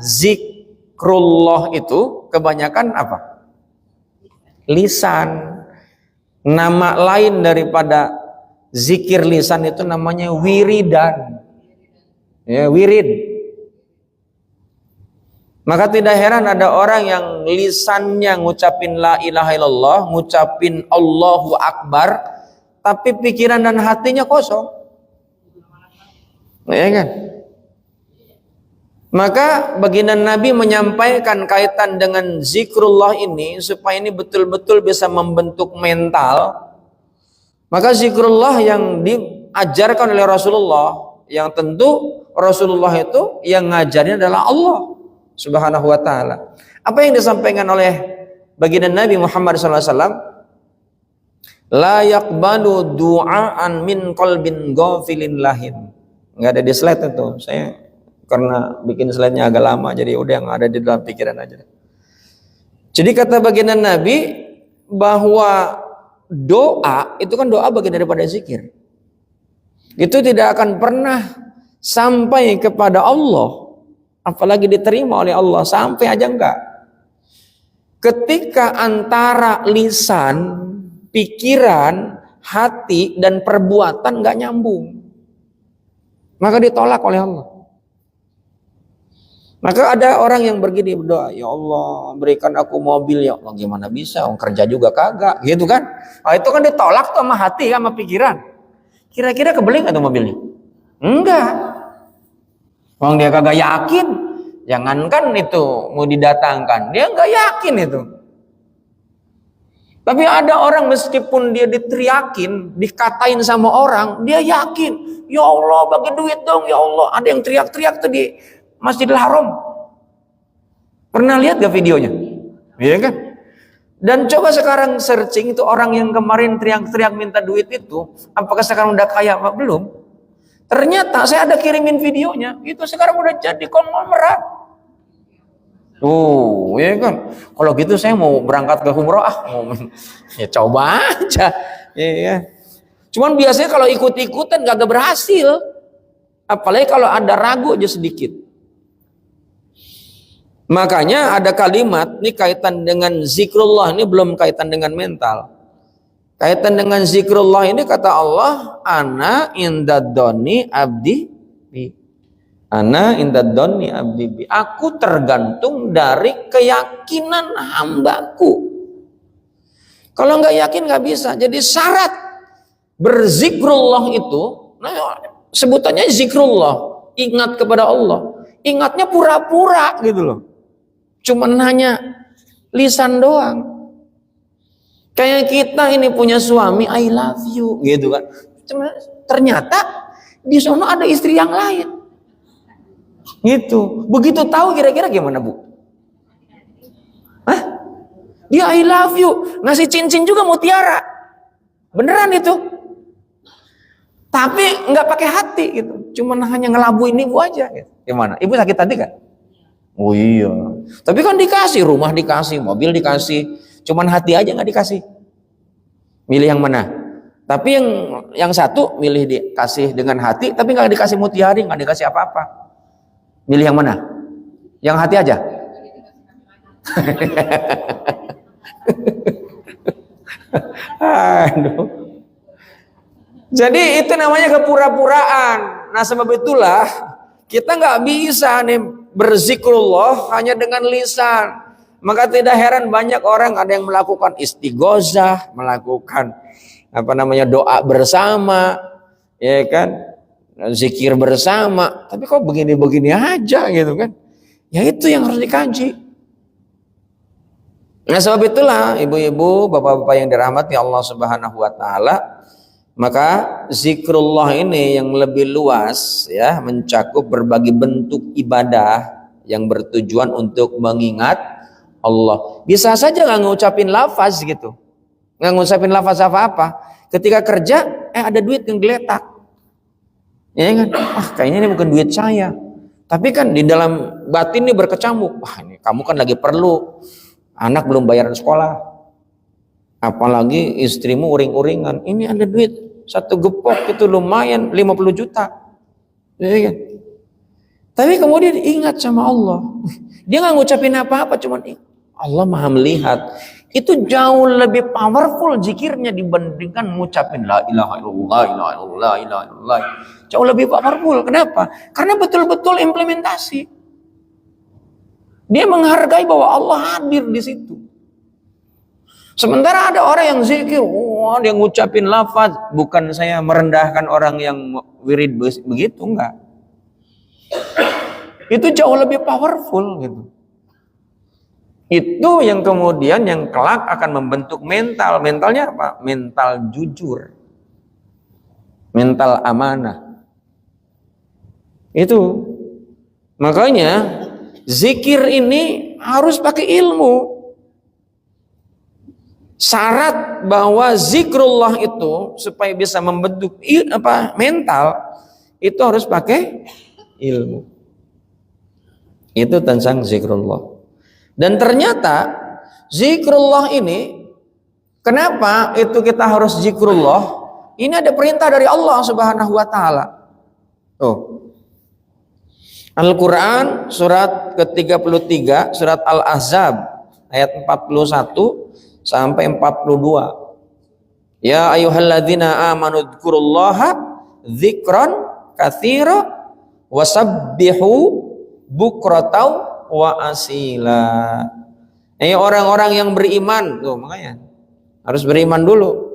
zikrullah itu kebanyakan apa? Lisan. Nama lain daripada zikir lisan itu namanya wiridan. Ya, wirid. Maka tidak heran ada orang yang lisannya ngucapin la ilaha illallah, ngucapin Allahu Akbar, tapi pikiran dan hatinya kosong. Ya kan? Maka baginda Nabi menyampaikan kaitan dengan zikrullah ini supaya ini betul-betul bisa membentuk mental. Maka zikrullah yang diajarkan oleh Rasulullah, yang tentu Rasulullah itu yang ngajarin adalah Allah Subhanahu wa taala. Apa yang disampaikan oleh baginda Nabi Muhammad SAW? La yaqbalu du'aan min qalbin ghafilin lahin. Enggak ada di slide itu. Saya karena bikin slide-nya agak lama, jadi udah yang ada di dalam pikiran aja. Jadi kata baginda Nabi bahwa doa itu kan doa bagian daripada zikir. Itu tidak akan pernah sampai kepada Allah, apalagi diterima oleh Allah, sampai aja enggak. Ketika antara lisan, pikiran, hati dan perbuatan enggak nyambung, maka ditolak oleh Allah. Maka ada orang yang begini berdoa, ya Allah berikan aku mobil, ya Allah gimana bisa, orang kerja juga kagak, gitu kan? Nah, itu kan ditolak tuh sama hati, sama pikiran. Kira-kira kebeli nggak tuh mobilnya? Enggak. Orang dia kagak yakin, jangankan itu mau didatangkan, dia nggak yakin itu. Tapi ada orang meskipun dia diteriakin, dikatain sama orang, dia yakin, ya Allah bagi duit dong, ya Allah. Ada yang teriak-teriak tuh di Masjidil Haram. Pernah lihat gak videonya? Iya kan? Dan coba sekarang searching itu orang yang kemarin teriak-teriak minta duit itu, apakah sekarang udah kaya apa belum? Ternyata saya ada kirimin videonya, itu sekarang udah jadi konglomerat. Oh, iya kan? Kalau gitu saya mau berangkat ke umroh, ya coba aja. Iya. Cuman biasanya kalau ikut-ikutan gak berhasil. Apalagi kalau ada ragu aja sedikit. Makanya ada kalimat, ini kaitan dengan zikrullah, ini belum kaitan dengan mental. Kaitan dengan zikrullah ini kata Allah, ana indadoni abdi bi. Ana indadoni abdi bi. Aku tergantung dari keyakinan hambaku. Kalau nggak yakin nggak bisa. Jadi syarat berzikrullah itu, nah, sebutannya zikrullah, ingat kepada Allah. Ingatnya pura-pura gitu loh. Cuman hanya lisan doang. Kayak kita ini punya suami, I love you gitu kan. Cuma ternyata di sono ada istri yang lain. Gitu. Begitu tahu kira-kira gimana, Bu? Hah? Dia I love you, ngasih cincin juga mutiara. Beneran itu. Tapi nggak pakai hati gitu. Cuman hanya ngelabuin ibu aja gitu. Gimana? Ibu sakit tadi kan? Oh iya. Tapi kan dikasih, rumah dikasih, mobil dikasih, cuman hati aja nggak dikasih. Milih yang mana? Tapi yang satu milih dikasih dengan hati, tapi nggak dikasih mutiara, nggak dikasih apa-apa. Milih yang mana? Yang hati aja. Aduh. Jadi itu namanya kepura-puraan. Nah sebab itulah kita nggak bisa nih berzikrullah hanya dengan lisan. Maka tidak heran banyak orang ada yang melakukan istighosah, melakukan doa bersama, ya kan, zikir bersama. Tapi kok begini-begini aja gitu kan? Ya itu yang harus dikaji. Nah sebab itulah ibu-ibu, bapak-bapak yang dirahmati Allah Subhanahu Wa Taala, maka zikrullah ini yang lebih luas ya, mencakup berbagai bentuk ibadah yang bertujuan untuk mengingat Allah. Bisa saja nggak ngucapin lafaz gitu, nggak ngucapin lafaz apa-apa. Ketika kerja, ada duit yang geletak, ya kan? Kayaknya ini bukan duit saya. Tapi kan di dalam batin ini berkecamuk. Ini kamu kan lagi perlu, anak belum bayaran sekolah, apalagi istrimu uring-uringan. Ini ada duit, satu gepok itu lumayan 50 juta. Ya kan? Tapi kemudian ingat sama Allah. Dia nggak ngucapin apa-apa, cuman Allah Maha melihat. Itu jauh lebih powerful zikirnya dibandingkan ngucapin la ilaha illallah, la ilaha illallah, la ilaha illallah. Jauh lebih powerful. Kenapa? Karena betul-betul implementasi. Dia menghargai bahwa Allah hadir di situ. Sementara ada orang yang zikir, dia ngucapin lafaz, bukan saya merendahkan orang yang wirid begitu, enggak. Itu jauh lebih powerful gitu. Itu yang kemudian yang kelak akan membentuk mental. Mentalnya apa? Mental jujur. Mental amanah. Itu. Makanya zikir ini harus pakai ilmu. Syarat bahwa zikrullah itu supaya bisa membentuk mental itu harus pakai ilmu. Itu tentang zikrullah. Dan ternyata zikrullah ini, kenapa itu kita harus zikrullah? Ini ada perintah dari Allah Subhanahu wa taala. Al-Qur'an surat ke-33, surat Al-Ahzab ayat 41 sampai 42. Ya ayyuhalladzina amanu dzkurullaha dzikran katsira wasabbihu bukratan wa asila. Orang-orang yang beriman, tuh makanya harus beriman dulu.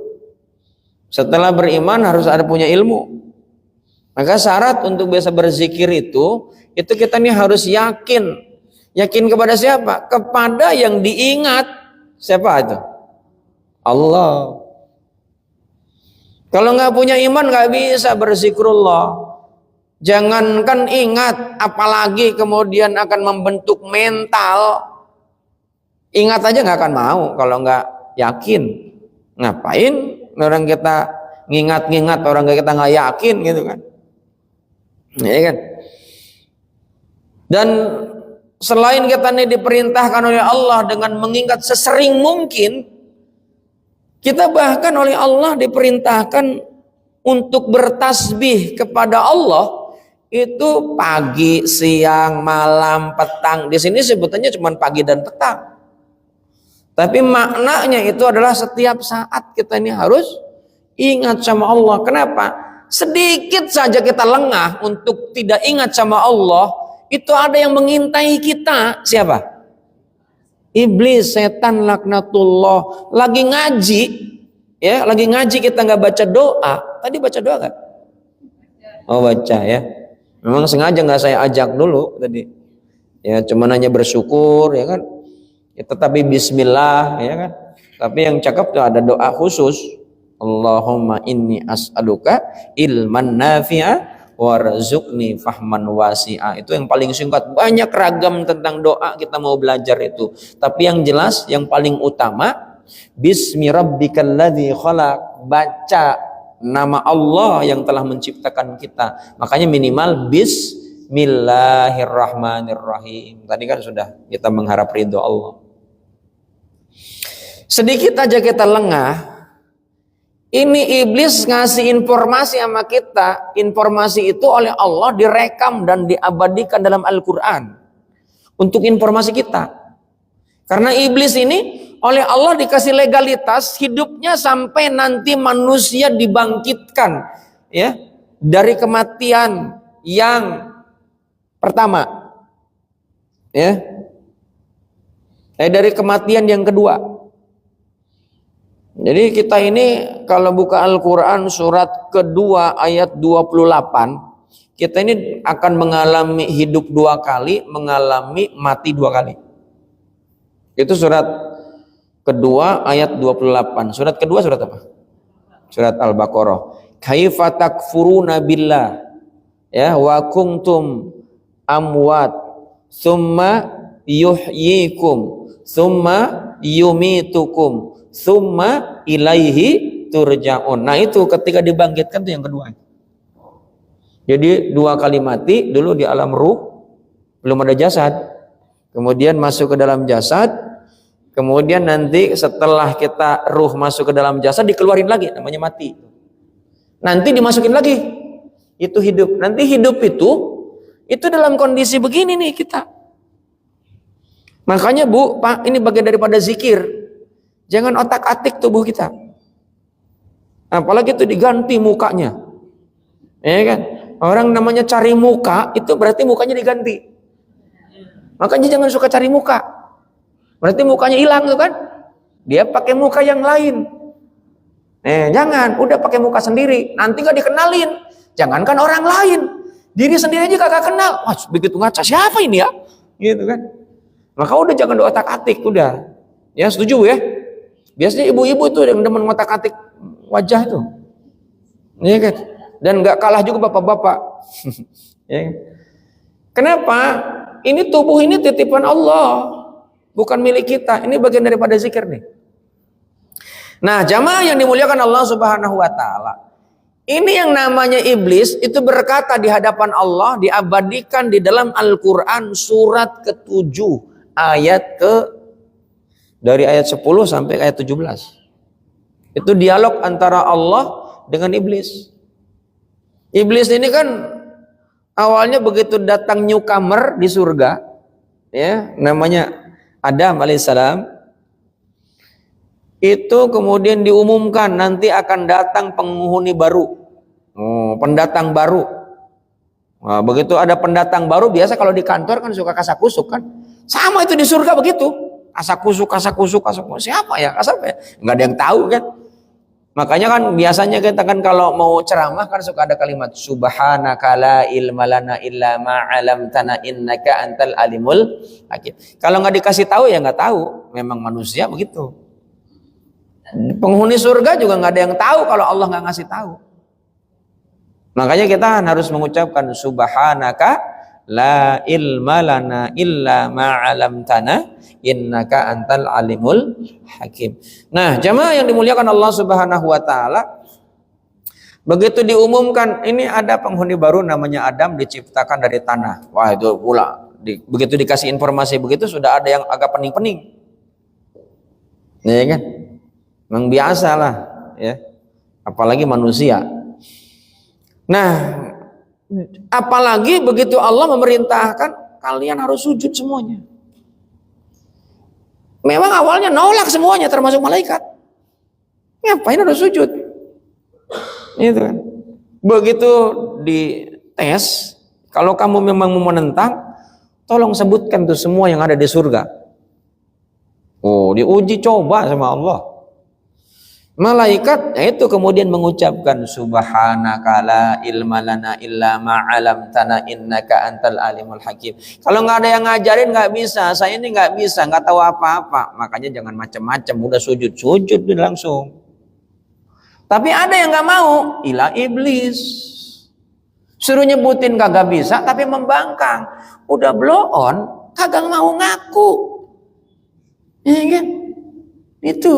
Setelah beriman harus ada punya ilmu. Maka syarat untuk bisa berzikir itu kita nih harus yakin. Yakin kepada siapa? Kepada yang diingat. Siapa itu? Allah. Kalau nggak punya iman nggak bisa berzikrullah. Jangankan ingat, apalagi kemudian akan membentuk mental. Ingat aja nggak akan mau kalau nggak yakin. Ngapain orang kita ngingat-ngingat orang kita nggak yakin gitu kan? Ya kan? Dan selain kita ini diperintahkan oleh Allah dengan mengingat sesering mungkin, kita bahkan oleh Allah diperintahkan untuk bertasbih kepada Allah. Itu pagi, siang, malam, petang. Di sini sebutannya cuma pagi dan petang. Tapi maknanya itu adalah setiap saat kita ini harus ingat sama Allah. Kenapa? Sedikit saja kita lengah untuk tidak ingat sama Allah, itu ada yang mengintai kita. Siapa? Iblis, setan, laknatullah. Lagi ngaji, ya, lagi ngaji kita nggak baca doa. Tadi baca doa nggak? Oh baca ya. Memang sengaja nggak saya ajak dulu tadi. Ya cuma hanya bersyukur ya kan. Ya, tetapi bismillah ya kan. Tapi yang cakep tuh ada doa khusus. Allahumma inni as'aluka ilman nafi'a warzuqni fahman wasi'a. Itu yang paling singkat. Banyak ragam tentang doa kita mau belajar itu. Tapi yang jelas yang paling utama bismi rabbikalladzi khalaq. Baca nama Allah yang telah menciptakan kita. Makanya minimal bismillahirrahmanirrahim. Tadi kan sudah kita mengharap ridho Allah. Sedikit aja kita lengah, ini iblis ngasih informasi sama kita. Informasi itu oleh Allah direkam dan diabadikan dalam Al-Quran untuk informasi kita. Karena iblis ini oleh Allah dikasih legalitas hidupnya sampai nanti manusia dibangkitkan ya dari kematian yang pertama ya dari kematian yang kedua. Jadi kita ini kalau buka Al-Quran surat kedua ayat 28, kita ini akan mengalami hidup 2 kali, mengalami mati 2 kali. Itu surat kedua ayat 28. Surat kedua surat apa? Surat Al-Baqarah. Kaifa takfuruna billah ya wa kuntum amwat summa yuhyikum summa yumitukum summa ilaihi turja'un. Nah itu ketika dibangkitkan itu yang kedua. Jadi 2 kali mati, dulu di alam ruh belum ada jasad, kemudian masuk ke dalam jasad, kemudian nanti setelah kita ruh masuk ke dalam jasad dikeluarin lagi, namanya mati. Nanti dimasukin lagi, itu hidup. Nanti hidup itu Itu dalam kondisi begini nih kita. Makanya Bu, Pak, ini bagian daripada zikir. Jangan otak-atik tubuh kita. Apalagi itu diganti mukanya. Ya kan? Orang namanya cari muka, itu berarti mukanya diganti. Makanya jangan suka cari muka. Berarti mukanya hilang tuh kan? Dia pakai muka yang lain. Jangan, udah pakai muka sendiri. Nanti gak dikenalin. Jangankan orang lain. Diri sendiri aja kagak kenal. Wah, begitu ngaca, siapa ini ya? Gitu kan? Maka udah jangan diotak-atik, udah. Ya, setuju ya? Biasanya ibu-ibu tuh yang demen ngotak-atik wajah itu. Iya kan? Dan gak kalah juga bapak-bapak. Ya. Kenapa? Ini tubuh ini titipan Allah, bukan milik kita. Ini bagian daripada zikir nih. Nah, jamaah yang dimuliakan Allah Subhanahu wa taala. Ini yang namanya iblis itu berkata di hadapan Allah, diabadikan di dalam Al-Qur'an surat ke-7 dari ayat 10 sampai ayat 17. Itu dialog antara Allah dengan iblis. Iblis ini kan awalnya begitu datang newcomer di surga, ya, namanya Adam alaihissalam, itu kemudian diumumkan nanti akan datang penghuni baru, pendatang baru. Nah, begitu ada pendatang baru, biasa kalau di kantor kan suka kasak-kusuk kan, sama itu di surga begitu, kasak-kusuk. Siapa ya? Siapa ya? Nggak ada yang tahu kan. Makanya kan biasanya kita kan kalau mau ceramah kan suka ada kalimat subhanaka la ilma lana illa ma 'allamtana innaka antal alimul hakim. Kalau nggak dikasih tahu ya nggak tahu, memang manusia begitu. Penghuni surga juga nggak ada yang tahu kalau Allah nggak ngasih tahu. Makanya kita harus mengucapkan subhanaka la ilma lana illa ma 'allamtana innaka antal alimul hakim. Nah, jamaah yang dimuliakan Allah Subhanahu wa taala, begitu diumumkan ini ada penghuni baru namanya Adam diciptakan dari tanah. Wah, itu pula begitu dikasih informasi begitu sudah ada yang agak pening-pening. Ya kan? Memang biasa lah, ya. Apalagi manusia. Nah, apalagi begitu Allah memerintahkan kalian harus sujud semuanya. Memang awalnya nolak semuanya termasuk malaikat. Ngapain harus sujud? Itu kan. Begitu dites, kalau kamu memang mau menentang, tolong sebutkan tuh semua yang ada di surga. Oh, diuji coba sama Allah. Malaikat itu kemudian mengucapkan subhanaka la ilma lana illa ma 'allamtana innaka antal alimul hakim. Kalau nggak ada yang ngajarin nggak bisa, saya ini nggak bisa, nggak tahu apa-apa. Makanya jangan macam-macam, udah sujud langsung. Tapi ada yang nggak mau, ilah iblis. Suruh nyebutin kagak bisa, tapi membangkang. Udah blow on, kagak mau ngaku. Iya kan? Itu.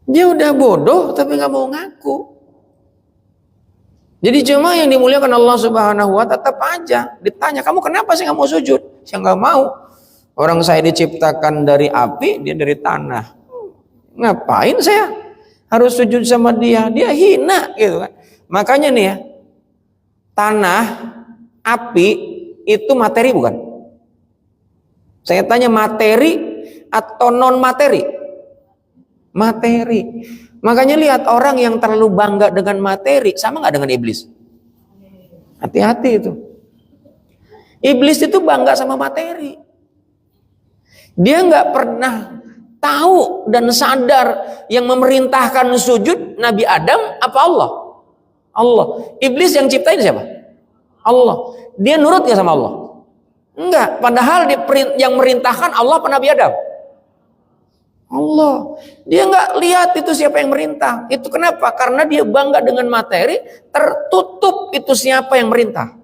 Dia udah bodoh tapi nggak mau ngaku. Jadi jemaah yang dimuliakan Allah Subhanahu wa taala, tetap aja ditanya, kamu kenapa sih nggak mau sujud? Saya nggak mau. Orang saya diciptakan dari api, dia dari tanah. Ngapain saya harus sujud sama dia? Dia hina gitu kan. Makanya nih ya, tanah, api itu materi bukan? Saya tanya, materi atau non materi? Materi. Makanya lihat orang yang terlalu bangga dengan materi, sama nggak dengan iblis? Hati-hati itu. Iblis itu bangga sama materi. Dia nggak pernah tahu dan sadar yang memerintahkan sujud Nabi Adam apa Allah? Allah. Iblis yang ciptain siapa? Allah. Dia nurut nggak sama Allah? Enggak. Padahal yang merintahkan Allah apa Nabi Adam? Allah. Dia nggak lihat itu siapa yang merintah. Itu kenapa? Karena dia bangga dengan materi, tertutup itu siapa yang merintah.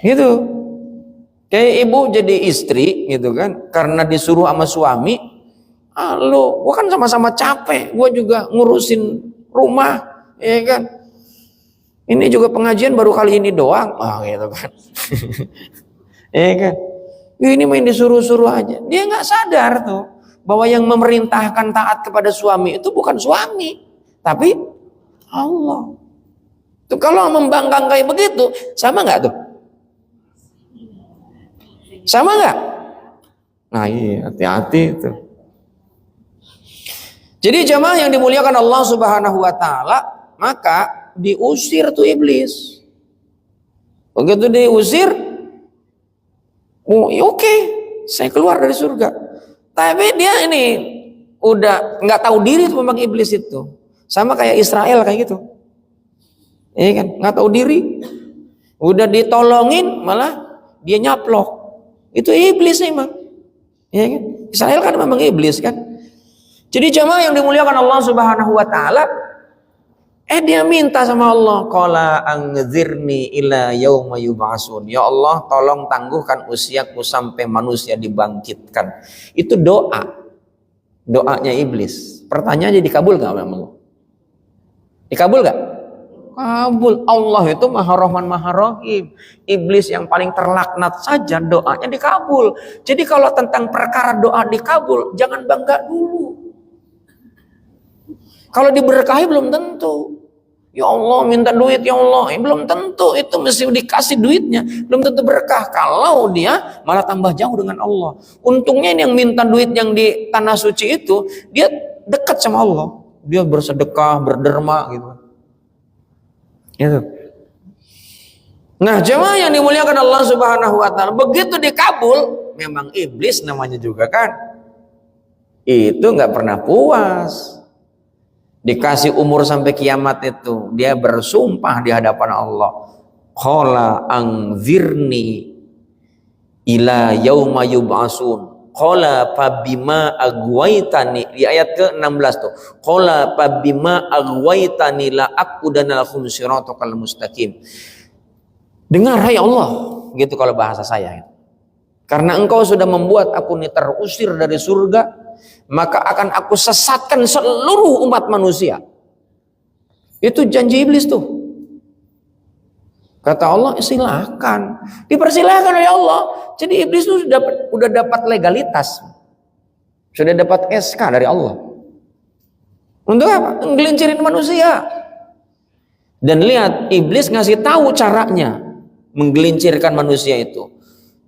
Gitu. Kayak ibu jadi istri gitu kan, karena disuruh sama suami, lo, gua kan sama-sama capek, gua juga ngurusin rumah, ya kan. Ini juga pengajian baru kali ini doang, gitu kan. Ya kan. Ini main disuruh-suruh aja. Dia nggak sadar tuh bahwa yang memerintahkan taat kepada suami itu bukan suami, tapi Allah. Tuh kalau membangkang kayak begitu, sama nggak tuh? Sama nggak? Nah iya, hati-hati itu. Jadi jamaah yang dimuliakan Allah Subhanahu wa taala, maka diusir tuh iblis. Begitu diusir, oh ya oke, saya keluar dari surga. Tapi dia ini udah nggak tahu diri tuh memang iblis itu. Sama kayak Israel kayak gitu. Iya kan, nggak tahu diri. Udah ditolongin malah dia nyaplok. Itu iblis memang. Iya kan? Israel kan memang iblis kan. Jadi jamaah yang dimuliakan Allah Subhanahu wa taala, dia minta sama Allah, qala anzirni ila yauma yub'atsun. Ya Allah, tolong tangguhkan usiaku sampai manusia dibangkitkan. Itu doa. Doanya iblis. Pertanyaannya dikabul enggak sama Allah? Dikabul enggak? Kabul. Allah itu Maha Rahman Maha Rahim. Iblis yang paling terlaknat saja doanya dikabul. Jadi kalau tentang perkara doa dikabul, jangan bangga dulu. Kalau diberkahi belum tentu. Ya Allah minta duit ya Allah, belum tentu itu mesti dikasih duitnya, belum tentu berkah. Kalau dia malah tambah jauh dengan Allah. Untungnya ini yang minta duit yang di tanah suci itu, dia dekat sama Allah, dia bersedekah, berderma gitu. Gitu. Nah jemaah yang dimuliakan Allah Subhanahu wa taala, begitu dikabul, memang iblis namanya juga kan, itu nggak pernah puas. Dikasih umur sampai kiamat itu, dia bersumpah di hadapan Allah, qala anzirni ila yauma yub'atsun, qala fabima aghwaytani, di ayat ke-16 tuh, qala fabima aghwaytani la aqudanna lahum siratal mustaqim. Dengar hai Allah, gitu kalau bahasa saya. Karena engkau sudah membuat aku ini terusir dari surga, maka akan aku sesatkan seluruh umat manusia. Itu janji iblis tuh. Kata Allah, silakan, dipersilakan oleh Allah. Jadi iblis tuh udah dapat legalitas, sudah dapat SK dari Allah. Untuk apa? Nggelincirin manusia. Dan lihat, iblis ngasih tahu caranya menggelincirkan manusia itu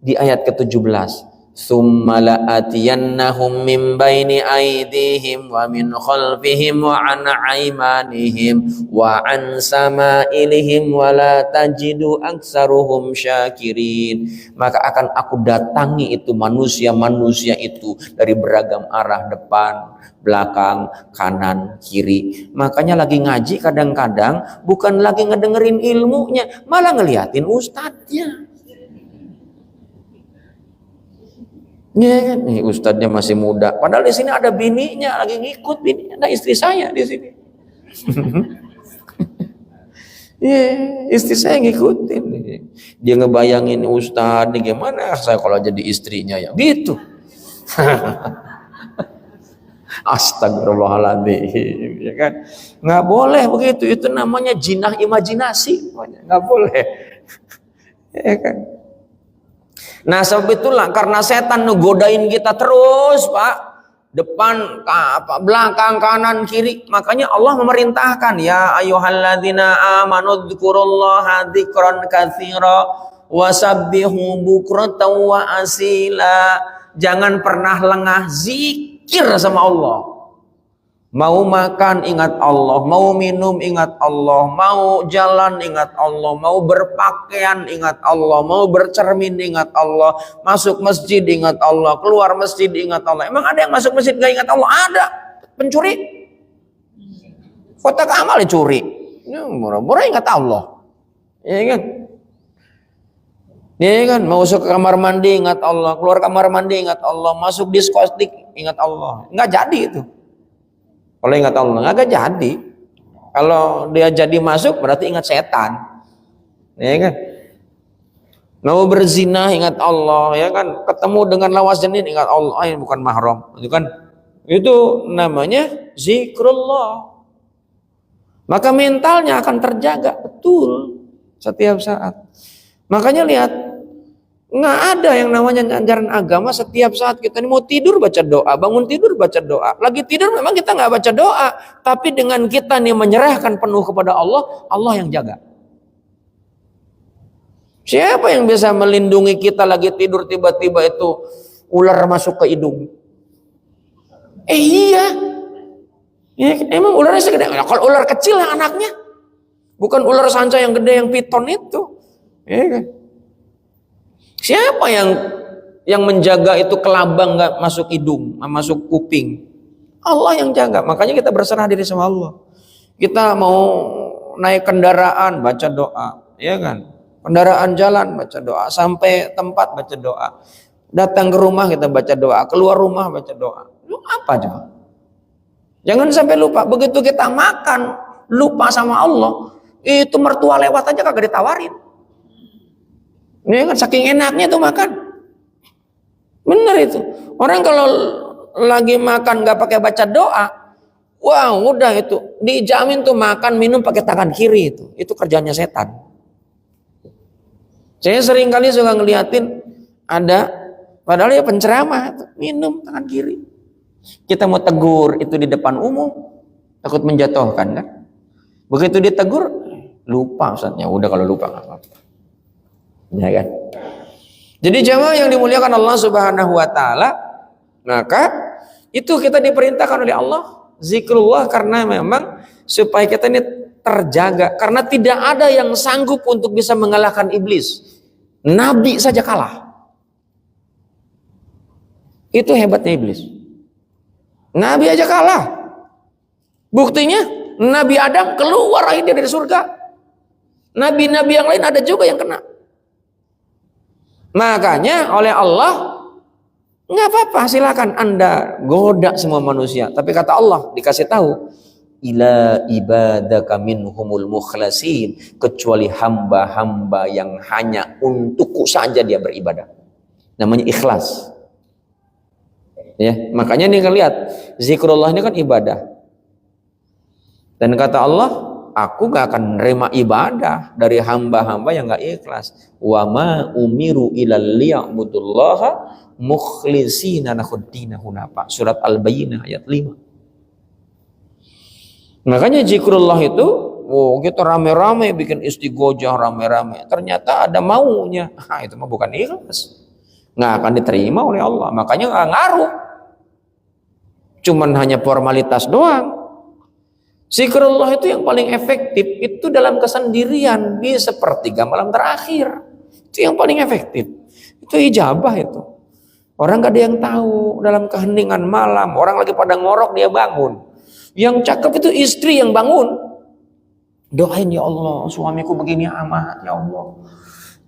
di ayat ke-17. Tsumma la'atiyannahum min baini aydihim wa min khalfihim wa an aymanihim wa an samailihim wa la tajidu aktsaruhum syakirin. Maka akan aku datangi itu manusia-manusia itu dari beragam arah, depan, belakang, kanan, kiri. Makanya lagi ngaji kadang-kadang bukan lagi ngedengerin ilmunya, malah ngeliatin ustadznya. Ya kan, nih ustadznya masih muda. Padahal di sini ada bininya lagi ngikut, bininya ada istri saya di sini. Istri saya ngikutin. Dia ngebayangin ustadz, gimana saya kalau jadi istrinya ya, gitu. Astagfirullahaladzim, ya kan? Nggak boleh begitu. Itu namanya jinah imajinasi, nggak boleh. Ya kan? Nah sebab itulah karena setan ngegodain kita terus Pak, depan, belakang, kanan, kiri. Makanya Allah memerintahkan, ya ayyuhalladzina amanu dzkurullaha dzikran katsira wasabbihu bukratan wa asila. Jangan pernah lengah zikir sama Allah. Mau makan ingat Allah, mau minum ingat Allah, mau jalan ingat Allah, mau berpakaian ingat Allah, mau bercermin ingat Allah, masuk masjid ingat Allah, keluar masjid ingat Allah. Emang ada yang masuk masjid gak ingat Allah? Ada. Pencuri kotak amal dicuri, murah-murah ingat Allah. Ya kan? Ya kan, mau masuk ke kamar mandi ingat Allah, keluar kamar mandi ingat Allah, masuk diskotik ingat Allah. Nggak jadi itu. Kalau ingat Allah nggak jadi. Kalau dia jadi masuk berarti ingat setan, ya kan? Mau berzina ingat Allah, ya kan? Ketemu dengan lawas jenis ingat Allah, ini bukan mahram, itu kan? Itu namanya zikrullah. Maka mentalnya akan terjaga betul setiap saat. Makanya lihat, nggak ada yang namanya ajaran agama setiap saat kita ini mau tidur baca doa, bangun tidur baca doa. Lagi tidur memang kita nggak baca doa, tapi dengan kita nih menyerahkan penuh kepada Allah, Allah yang jaga. Siapa yang bisa melindungi kita lagi tidur tiba-tiba itu ular masuk ke hidung? Iya. Ya, emang ularnya segede. Kalau ular kecil yang anaknya, bukan ular sanca yang gede yang piton itu. Ya kan? Siapa yang menjaga itu kelabang nggak masuk hidung, nggak masuk kuping? Allah yang jaga. Makanya kita berserah diri sama Allah. Kita mau naik kendaraan baca doa, ya kan? Kendaraan jalan baca doa, sampai tempat baca doa. Datang ke rumah kita baca doa, keluar rumah baca doa. Lu apa coba? Jangan sampai lupa. Begitu kita makan, lupa sama Allah, itu mertua lewat aja kagak ditawarin. Ini kan saking enaknya tuh makan. Bener itu. Orang kalau lagi makan nggak pakai baca doa, wah udah itu dijamin tuh makan minum pakai tangan kiri itu kerjanya setan. Saya sering kali suka ngeliatin ada, padahal ya penceramah minum tangan kiri. Kita mau tegur itu di depan umum, takut menjatuhkan kan? Begitu ditegur, lupa Ustaznya. Udah kalau lupa nggak apa-apa. Ya kan? Jadi jamaah yang dimuliakan Allah Subhanahu Wa Taala, maka itu kita diperintahkan oleh Allah zikrullah karena memang supaya kita ini terjaga, karena tidak ada yang sanggup untuk bisa mengalahkan iblis. Nabi saja kalah. Itu hebatnya iblis. Nabi aja kalah. Buktinya Nabi Adam keluar akhirnya dari surga. Nabi-nabi yang lain ada juga yang kena. Makanya oleh Allah, nggak apa-apa, silakan Anda goda semua manusia. Tapi kata Allah dikasih tahu, ila ibadaka minhumul mukhlasin, kecuali hamba-hamba yang hanya untukku saja dia beribadah. Namanya ikhlas. Ya, makanya nih kalian lihat, zikrullah ini kan ibadah. Dan kata Allah, aku gak akan nerima ibadah dari hamba-hamba yang gak ikhlas. Wa ma umiru ilal liya'budullaha mukhlishina lahuddina hunafa. Surat Al-Bayyinah ayat 5. Makanya zikrullah itu, kita rame-rame bikin istighojah rame-rame. Ternyata ada maunya. Nah, itu mah bukan ikhlas. Nggak akan diterima oleh Allah. Makanya nggak ngaruh. Cuman hanya formalitas doang. Zikrullah itu yang paling efektif itu dalam kesendirian di sepertiga malam terakhir. Itu yang paling efektif. Itu ijabah itu. Orang nggak ada yang tahu dalam keheningan malam. Orang lagi pada ngorok dia bangun. Yang cakep itu istri yang bangun. Doain ya Allah, suamiku begini amat ya Allah.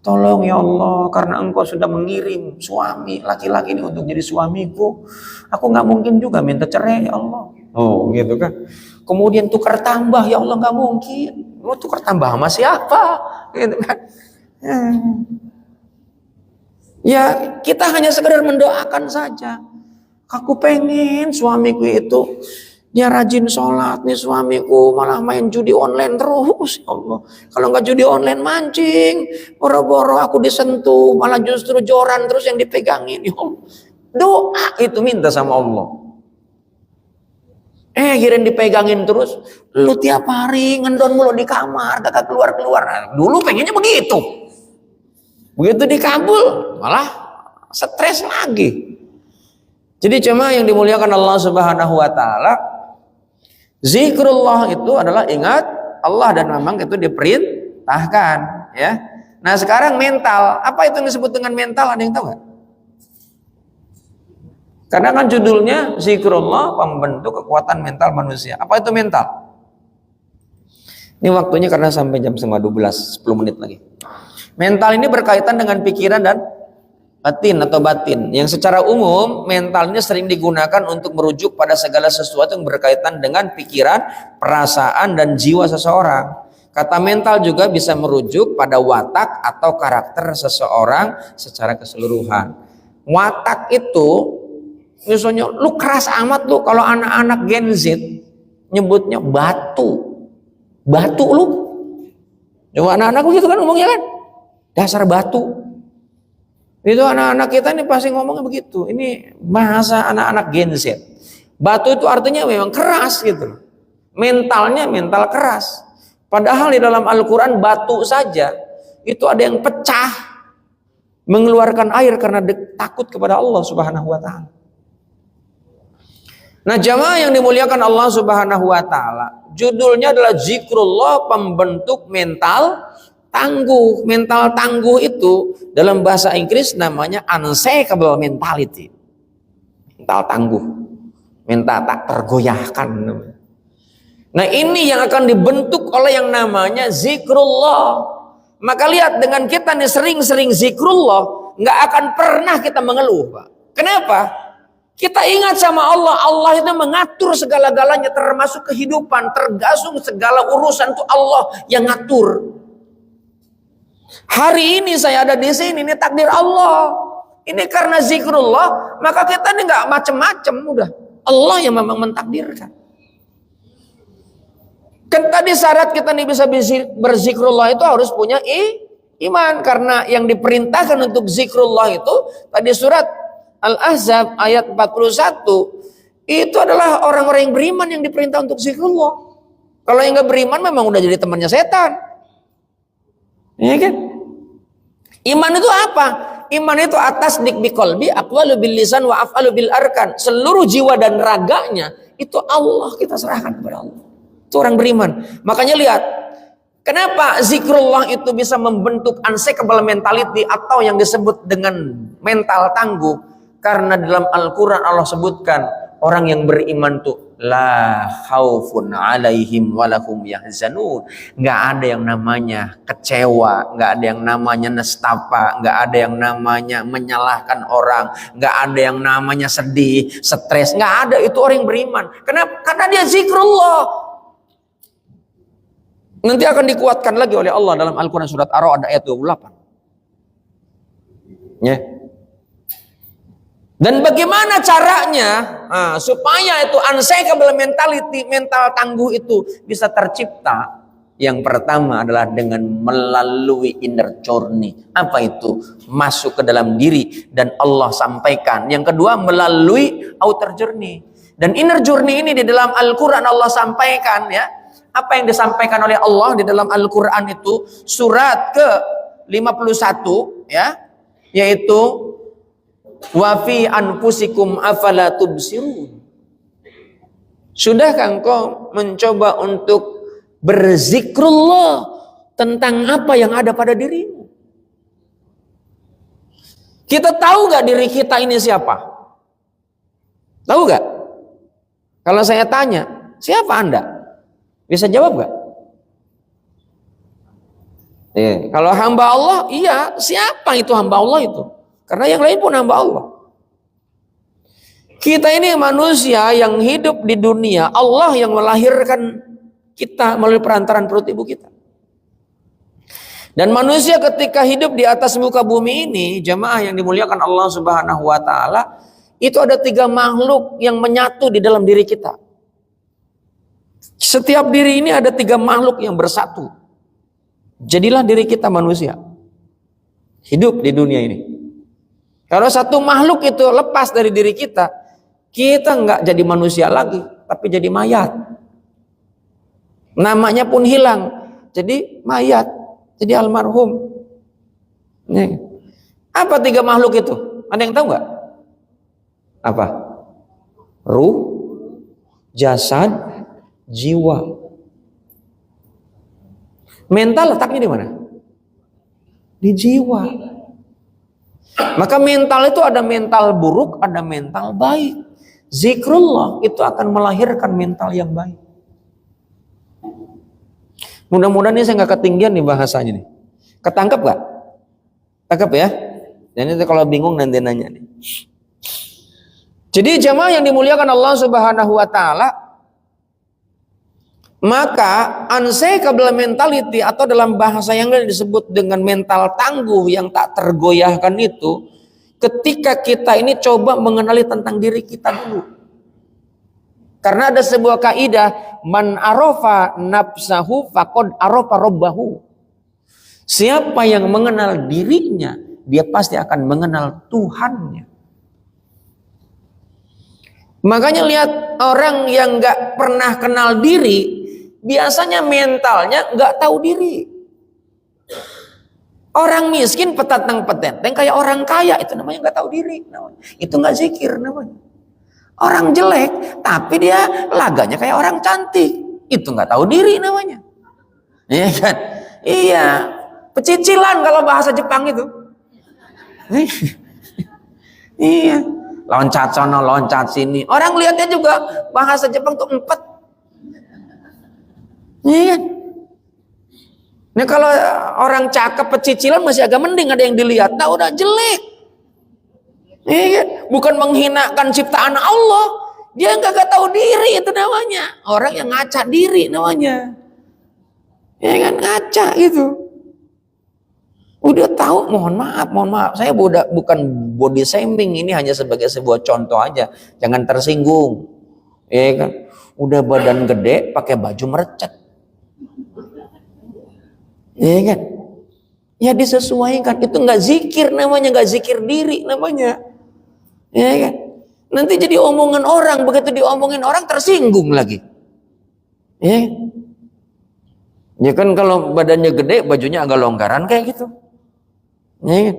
Tolong ya Allah, karena engkau sudah mengirim suami laki-laki ini untuk jadi suamiku. Aku nggak mungkin juga minta cerai ya Allah. Oh gitu kan. Kemudian tukar tambah ya Allah, nggak mungkin. Mau tukar tambah sama siapa? Gitu kan. Ya kita hanya sekedar mendoakan saja. Aku pengen suamiku itu dia rajin sholat nih suamiku, malah main judi online terus ya Allah. Kalau nggak judi online mancing, boro-boro aku disentuh, malah justru joran terus yang dipegangin ya Allah. Doa itu minta sama Allah. Kirain dipegangin terus, lu tiap hari ngendon mulu di kamar, kakak keluar-keluar. Nah, dulu pengennya begitu. Begitu dikabul, malah stres lagi. Jadi cuma yang dimuliakan Allah Subhanahu Wa Taala, zikrullah itu adalah ingat Allah dan memang itu diperintahkan, ya. Nah sekarang mental, apa itu yang disebut dengan mental? Ada yang tahu nggak? Karena kan judulnya zikrullah pembentuk kekuatan mental manusia. Apa itu mental? Ini waktunya karena sampai jam 11:30, 10 menit lagi. Mental ini berkaitan dengan pikiran dan batin atau batin. Yang secara umum mental ini sering digunakan untuk merujuk pada segala sesuatu yang berkaitan dengan pikiran, perasaan dan jiwa seseorang. Kata mental juga bisa merujuk pada watak atau karakter seseorang secara keseluruhan. Watak itu misalnya lu keras amat lu, kalau anak-anak Gen Z nyebutnya batu. Batu lu. Coba anak-anak begitu kan ngomongnya kan? Dasar batu. Itu anak-anak kita nih pasti ngomongnya begitu. Ini bahasa anak-anak Gen Z. Batu itu artinya memang keras gitu. Mentalnya mental keras. Padahal di dalam Al-Quran batu saja itu ada yang pecah, mengeluarkan air karena takut kepada Allah Subhanahu wa taala. Nah, jamaah yang dimuliakan Allah Subhanahu wa taala, judulnya adalah zikrullah, pembentuk mental tangguh. Mental tangguh itu dalam bahasa Inggris namanya unshakable mentality. Mental tangguh, mental tak tergoyahkan. Nah, ini yang akan dibentuk oleh yang namanya zikrullah. Maka lihat, dengan kita nih sering-sering zikrullah, nggak akan pernah kita mengeluh, Pak. Kenapa? Kita ingat sama Allah. Allah itu mengatur segala-galanya, termasuk kehidupan, tergantung segala urusan itu Allah yang ngatur. Hari ini saya ada di sini, ini takdir Allah. Ini karena zikrullah, maka kita ini nggak macem-macem, udah Allah yang memang mentakdirkan. Kan tadi syarat kita nih bisa berzikrullah itu harus punya iman, karena yang diperintahkan untuk zikrullah itu tadi surat Al-Ahzab ayat 41 itu adalah orang-orang yang beriman yang diperintah untuk zikrullah. Kalau yang nggak beriman memang udah jadi temannya setan. Ya kan? Iman itu apa? Iman itu atas dik bi qalbi, aqwalu bil lisan wa af'alu bil arkan. Seluruh jiwa dan raganya itu Allah kita serahkan kepada Allah. Itu orang beriman. Makanya lihat, kenapa zikrullah itu bisa membentuk unshakable mentality atau yang disebut dengan mental tangguh? Karena dalam Al-Quran Allah sebutkan orang yang beriman tuh la khaufun alaihim walahum yahzanun. Nggak ada yang namanya kecewa, nggak ada yang namanya nestapa, nggak ada yang namanya menyalahkan orang, nggak ada yang namanya sedih, stres, nggak ada. Itu orang yang beriman. Kenapa? Karena dia zikrullah. Nanti akan dikuatkan lagi oleh Allah dalam Al-Quran surat Ar-Ra'd ayat 28. Ya. Dan bagaimana caranya supaya itu unshakable mentality, mental tangguh itu bisa tercipta? Yang pertama adalah dengan melalui inner journey. Apa itu? Masuk ke dalam diri dan Allah sampaikan. Yang kedua melalui outer journey. Dan inner journey ini di dalam Al-Quran Allah sampaikan, ya. Apa yang disampaikan oleh Allah di dalam Al-Quran itu surat ke 51, ya, yaitu wa fi anfusikum afala tubsirun. Sudahkah engkau mencoba untuk berzikrullah tentang apa yang ada pada dirimu? Kita tahu gak diri kita ini siapa? Tahu gak? Kalau saya tanya, siapa Anda? Bisa jawab gak? Kalau hamba Allah, iya. Siapa itu hamba Allah itu? Karena yang lain pun hamba Allah. Kita ini manusia yang hidup di dunia. Allah yang melahirkan kita melalui perantaran perut ibu kita. Dan manusia ketika hidup di atas muka bumi ini, jamaah yang dimuliakan Allah Subhanahu wa taala, itu ada 3 makhluk yang menyatu di dalam diri kita. Setiap diri ini ada 3 makhluk yang bersatu. Jadilah diri kita manusia. Hidup di dunia ini. Kalau satu makhluk itu lepas dari diri kita nggak jadi manusia lagi, tapi jadi mayat. Namanya pun hilang, jadi mayat, jadi almarhum. Apa 3 makhluk itu? Ada yang tahu nggak? Apa? Ruh, jasad, jiwa. Mental letaknya di mana? Di jiwa. Maka mental itu ada mental buruk, ada mental baik. Zikrullah itu akan melahirkan mental yang baik. Mudah-mudahan ini saya nggak ketinggian nih bahasanya nih. Ketangkep gak? Tangkep ya? Dan itu kalau bingung nanti nanya nih. Jadi jamaah yang dimuliakan Allah Subhanahu wa taala, maka unshakable mentality atau dalam bahasa yang disebut dengan mental tangguh yang tak tergoyahkan itu, ketika kita ini coba mengenali tentang diri kita dulu. Karena ada sebuah kaidah, man arafa nafsahu faqad arafa rabbahu. Siapa yang mengenal dirinya, dia pasti akan mengenal Tuhannya. Makanya lihat orang yang gak pernah kenal diri, biasanya mentalnya nggak tahu diri. Orang miskin petatang peteteng kayak orang kaya, itu namanya nggak tahu diri. Namanya. Itu nggak zikir namanya. Orang jelek tapi dia laganya kayak orang cantik, itu nggak tahu diri namanya. Iya kan? Iya. Pecicilan kalau bahasa Jepang itu. Iya. Loncat sono, loncat sini. Orang lihatnya juga bahasa Jepang tuh empet. Iya. Nah kalau orang cakep pecicilan masih agak mending, ada yang dilihat. Nah udah jelek. Iya. Bukan menghinakan ciptaan Allah. Dia nggak tahu diri, itu namanya. Orang yang ngaca diri namanya. Ya kan, ngaca itu. Udah tahu, mohon maaf. Saya bukan body shaming, ini hanya sebagai sebuah contoh aja. Jangan tersinggung. Ya kan? Udah badan gede pakai baju merecet. Ya kan? Ya disesuaikan. Itu nggak zikir namanya, nggak zikir diri namanya. Ya kan? Nanti jadi omongan orang, begitu diomongin orang tersinggung lagi. Ya. Ya kan kalau badannya gede, bajunya agak longgaran kayak gitu. Ya kan?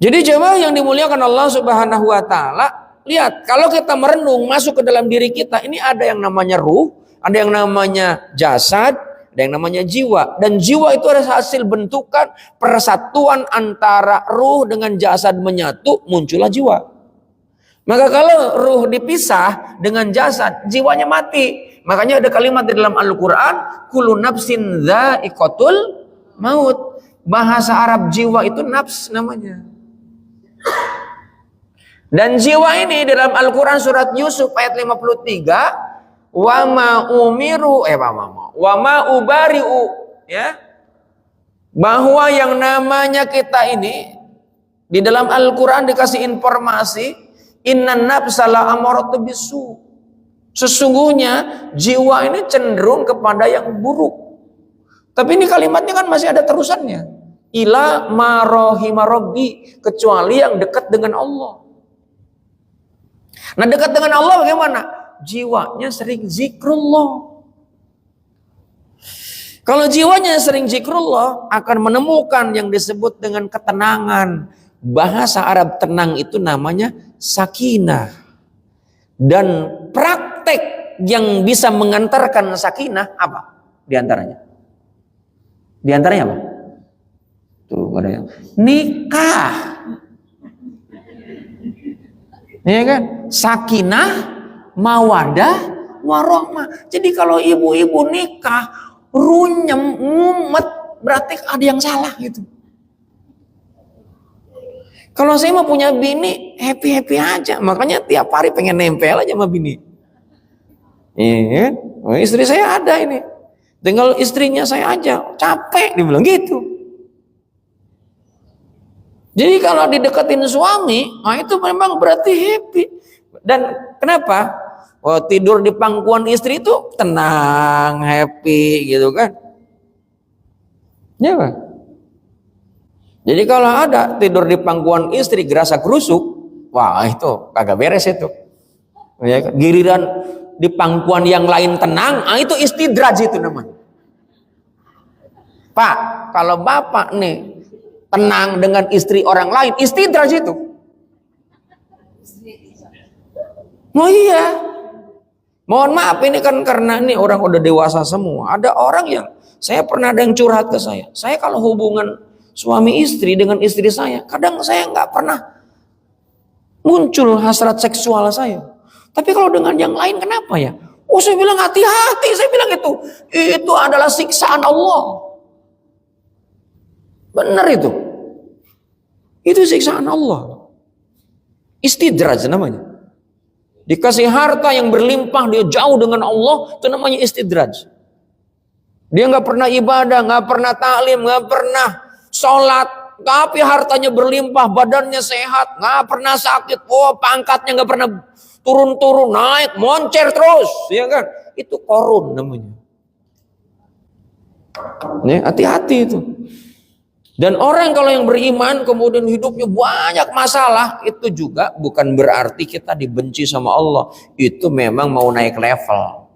Jadi coba yang dimuliakan Allah Subhanahu wa taala, lihat kalau kita merenung masuk ke dalam diri kita, ini ada yang namanya ruh, ada yang namanya jasad, ada yang namanya jiwa. Dan jiwa itu adalah hasil bentukan persatuan antara ruh dengan jasad menyatu, muncullah jiwa. Maka kalau ruh dipisah dengan jasad, jiwanya mati. Makanya ada kalimat di dalam Al-Quran, kullu nafsin dha'iqatul maut. Bahasa Arab jiwa itu nafs namanya. Dan jiwa ini dalam Al-Quran surat Yusuf ayat 53, wa ma ubari'u, ya, bahwa yang namanya kita ini di dalam Al-Quran dikasih informasi, innan nafsa la amaratu bisu. Sesungguhnya jiwa ini cenderung kepada yang buruk. Tapi ini kalimatnya kan masih ada terusannya. Ila ma rahima rabbi, kecuali yang dekat dengan Allah. Nah dekat dengan Allah bagaimana? Jiwanya sering zikrullah. Kalau jiwanya sering zikrullah akan menemukan yang disebut dengan ketenangan. Bahasa Arab tenang itu namanya sakinah. Dan praktek yang bisa mengantarkan sakinah apa? Di antaranya? Di antaranya apa? Tuh ada yang nikah. Ya kan? Sakinah, mawadah, warahmah. Jadi kalau ibu-ibu nikah, runyem, ngumet, berarti ada yang salah gitu. Kalau saya mau punya bini, happy-happy aja. Makanya tiap hari pengen nempel aja sama bini. Iya, oh, istri saya ada ini. Tinggal istrinya saya aja, capek, dibilang gitu. Jadi kalau dideketin suami, nah itu memang berarti happy. Dan kenapa? Oh, tidur di pangkuan istri itu tenang, happy gitu kan. Ya kan? Jadi kalau ada tidur di pangkuan istri gerasa kerusuk, wah itu kagak beres itu. Ya kan? Giliran di pangkuan yang lain tenang, ah itu istidraj itu namanya. Pak, kalau bapak nih tenang dengan istri orang lain, istidraj itu. Oh iya. Mohon maaf ini kan karena ini orang udah dewasa semua. Ada orang yang, saya pernah ada yang curhat ke saya. Saya kalau hubungan suami istri dengan istri saya, kadang saya nggak pernah muncul hasrat seksual saya. Tapi kalau dengan yang lain kenapa ya? Oh saya bilang hati-hati, saya bilang itu adalah siksaan Allah. Benar itu. Itu siksaan Allah. Istidraj namanya. Dikasih harta yang berlimpah, dia jauh dengan Allah, itu namanya istidraj. Dia nggak pernah ibadah, nggak pernah taklim, nggak pernah sholat, tapi hartanya berlimpah, badannya sehat, nggak pernah sakit, oh pangkatnya nggak pernah turun-turun, naik, moncer terus, ya kan? Itu korun namanya. Nih, hati-hati itu. Dan orang kalau yang beriman kemudian hidupnya banyak masalah, itu juga bukan berarti kita dibenci sama Allah. Itu memang mau naik level.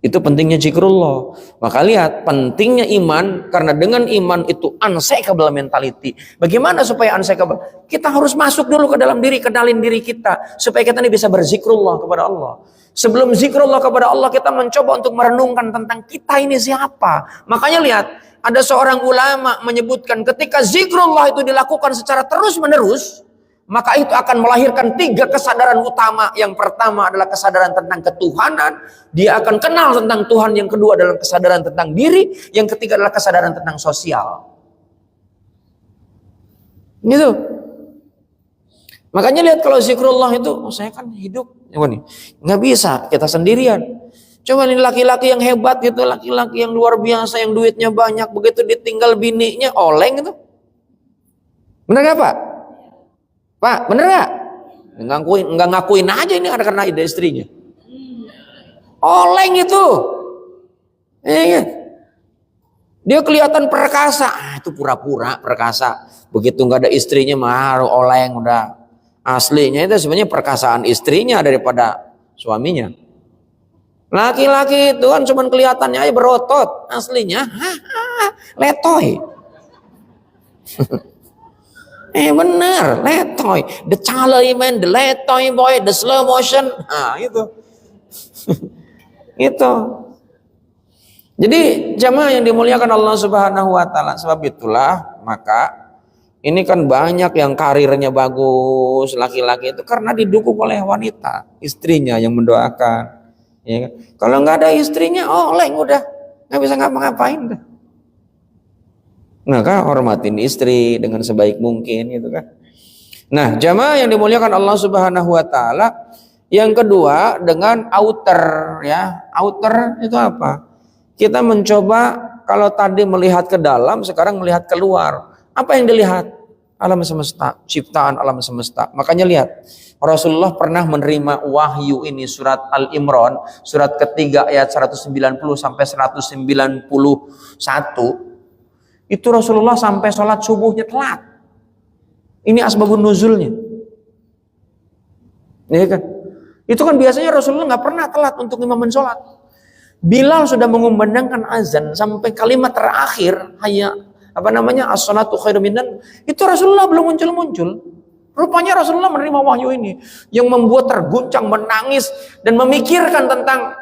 Itu pentingnya zikrullah. Maka lihat pentingnya iman, karena dengan iman itu unshakable mentality. Bagaimana supaya unshakable? Kita harus masuk dulu ke dalam diri, kenalin diri kita, supaya kita ini bisa berzikrullah kepada Allah. Sebelum zikrullah kepada Allah, kita mencoba untuk merenungkan tentang kita ini siapa. Makanya lihat, ada seorang ulama menyebutkan ketika zikrullah itu dilakukan secara terus-menerus, maka itu akan melahirkan 3 kesadaran utama. Yang pertama adalah kesadaran tentang ketuhanan. Dia akan kenal tentang Tuhan. Yang kedua adalah kesadaran tentang diri. Yang ketiga adalah kesadaran tentang sosial. Gitu. Makanya lihat kalau zikrullah itu, oh saya kan hidup, nggak bisa kita sendirian. Coba nih laki-laki yang hebat gitu, laki-laki yang luar biasa, yang duitnya banyak, begitu ditinggal bininya oleng gitu. Benar gak Pak? Pak, bener gak? Nggak ngakuin aja ini karena ide istrinya. Oleng itu. Iya. Dia kelihatan perkasa. Itu pura-pura perkasa. Begitu nggak ada istrinya mah oleng udah. Aslinya itu sebenarnya perkasaan istrinya daripada suaminya. Laki-laki itu kan cuma kelihatannya aja berotot. Aslinya letoy. Benar, letoy. The Charlie man, the letoy boy, the slow motion. Itu. Itu. Jadi jamaah yang dimuliakan Allah Subhanahu wa taala, sebab itulah maka ini kan banyak yang karirnya bagus laki-laki itu karena didukung oleh wanita, istrinya yang mendoakan. Ya kan? Kalau nggak ada istrinya, oleng udah nggak bisa ngapa-ngapain dah. Maka hormatin istri dengan sebaik mungkin gitu kan. Nah, jamaah yang dimuliakan Allah Subhanahu wa taala, yang kedua dengan outer ya. Outer itu apa? Kita mencoba kalau tadi melihat ke dalam, sekarang melihat keluar. Apa yang dilihat? Alam semesta, ciptaan alam semesta. Makanya lihat, Rasulullah pernah menerima wahyu ini surat Al-Imran, surat ketiga ayat 190 sampai 191. Itu Rasulullah sampai sholat subuhnya telat. Ini asbabun nuzulnya. Ya kan? Itu kan biasanya Rasulullah nggak pernah telat untuk imaman sholat. Bilal sudah mengumandangkan azan sampai kalimat terakhir, as-salatu khairum minan, itu Rasulullah belum muncul-muncul. Rupanya Rasulullah menerima wahyu ini yang membuat terguncang, menangis dan memikirkan tentang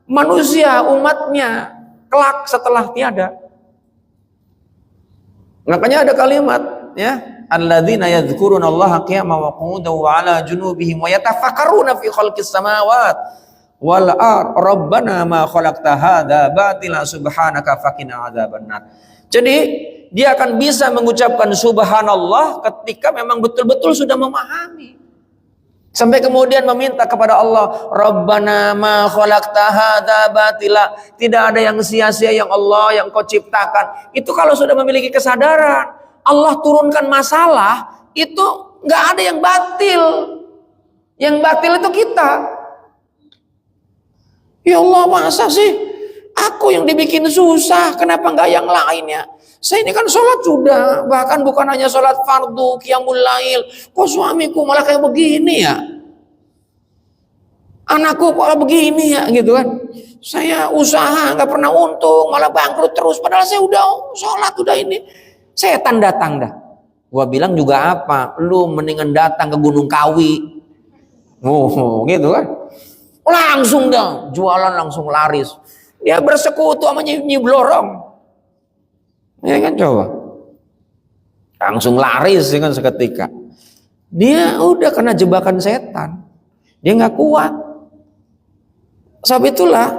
manusia, umatnya kelak setelah tiada. Makanya ada kalimat ya, alladzina yadhkurunallaha qiyaman wa qu'udan wa 'ala junubihim wa yatafakkaruna fi khalqis samawati wal ardh rabbana ma khalaqta hadza batila subhanaka faqina adzabannar. Jadi dia akan bisa mengucapkan subhanallah ketika memang betul-betul sudah memahami. Sampai kemudian meminta kepada Allah, Rabbana ma khalaqta hadza batila. Tidak ada yang sia-sia yang Allah yang kau ciptakan. Itu kalau sudah memiliki kesadaran, Allah turunkan masalah, itu nggak ada yang batil. Yang batil itu kita. Ya Allah, masa sih aku yang dibikin susah, kenapa nggak yang lainnya? Saya ini kan sholat sudah, bahkan bukan hanya sholat fardu, qiyamul lail. Kok suamiku malah kayak begini ya? Anakku malah begini ya, gitu kan? Saya usaha nggak pernah untung, malah bangkrut terus. Padahal saya udah sholat, udah ini. Setan datang dah. Gua bilang juga apa? Lu mendingan datang ke Gunung Kawi. Oh, gitu kan? Langsung dah, jualan langsung laris. Dia bersekutu sama Nyi Blorong. Ya kan coba. Langsung laris ya kan seketika. Dia udah kena jebakan setan. Dia nggak kuat. Sebab itulah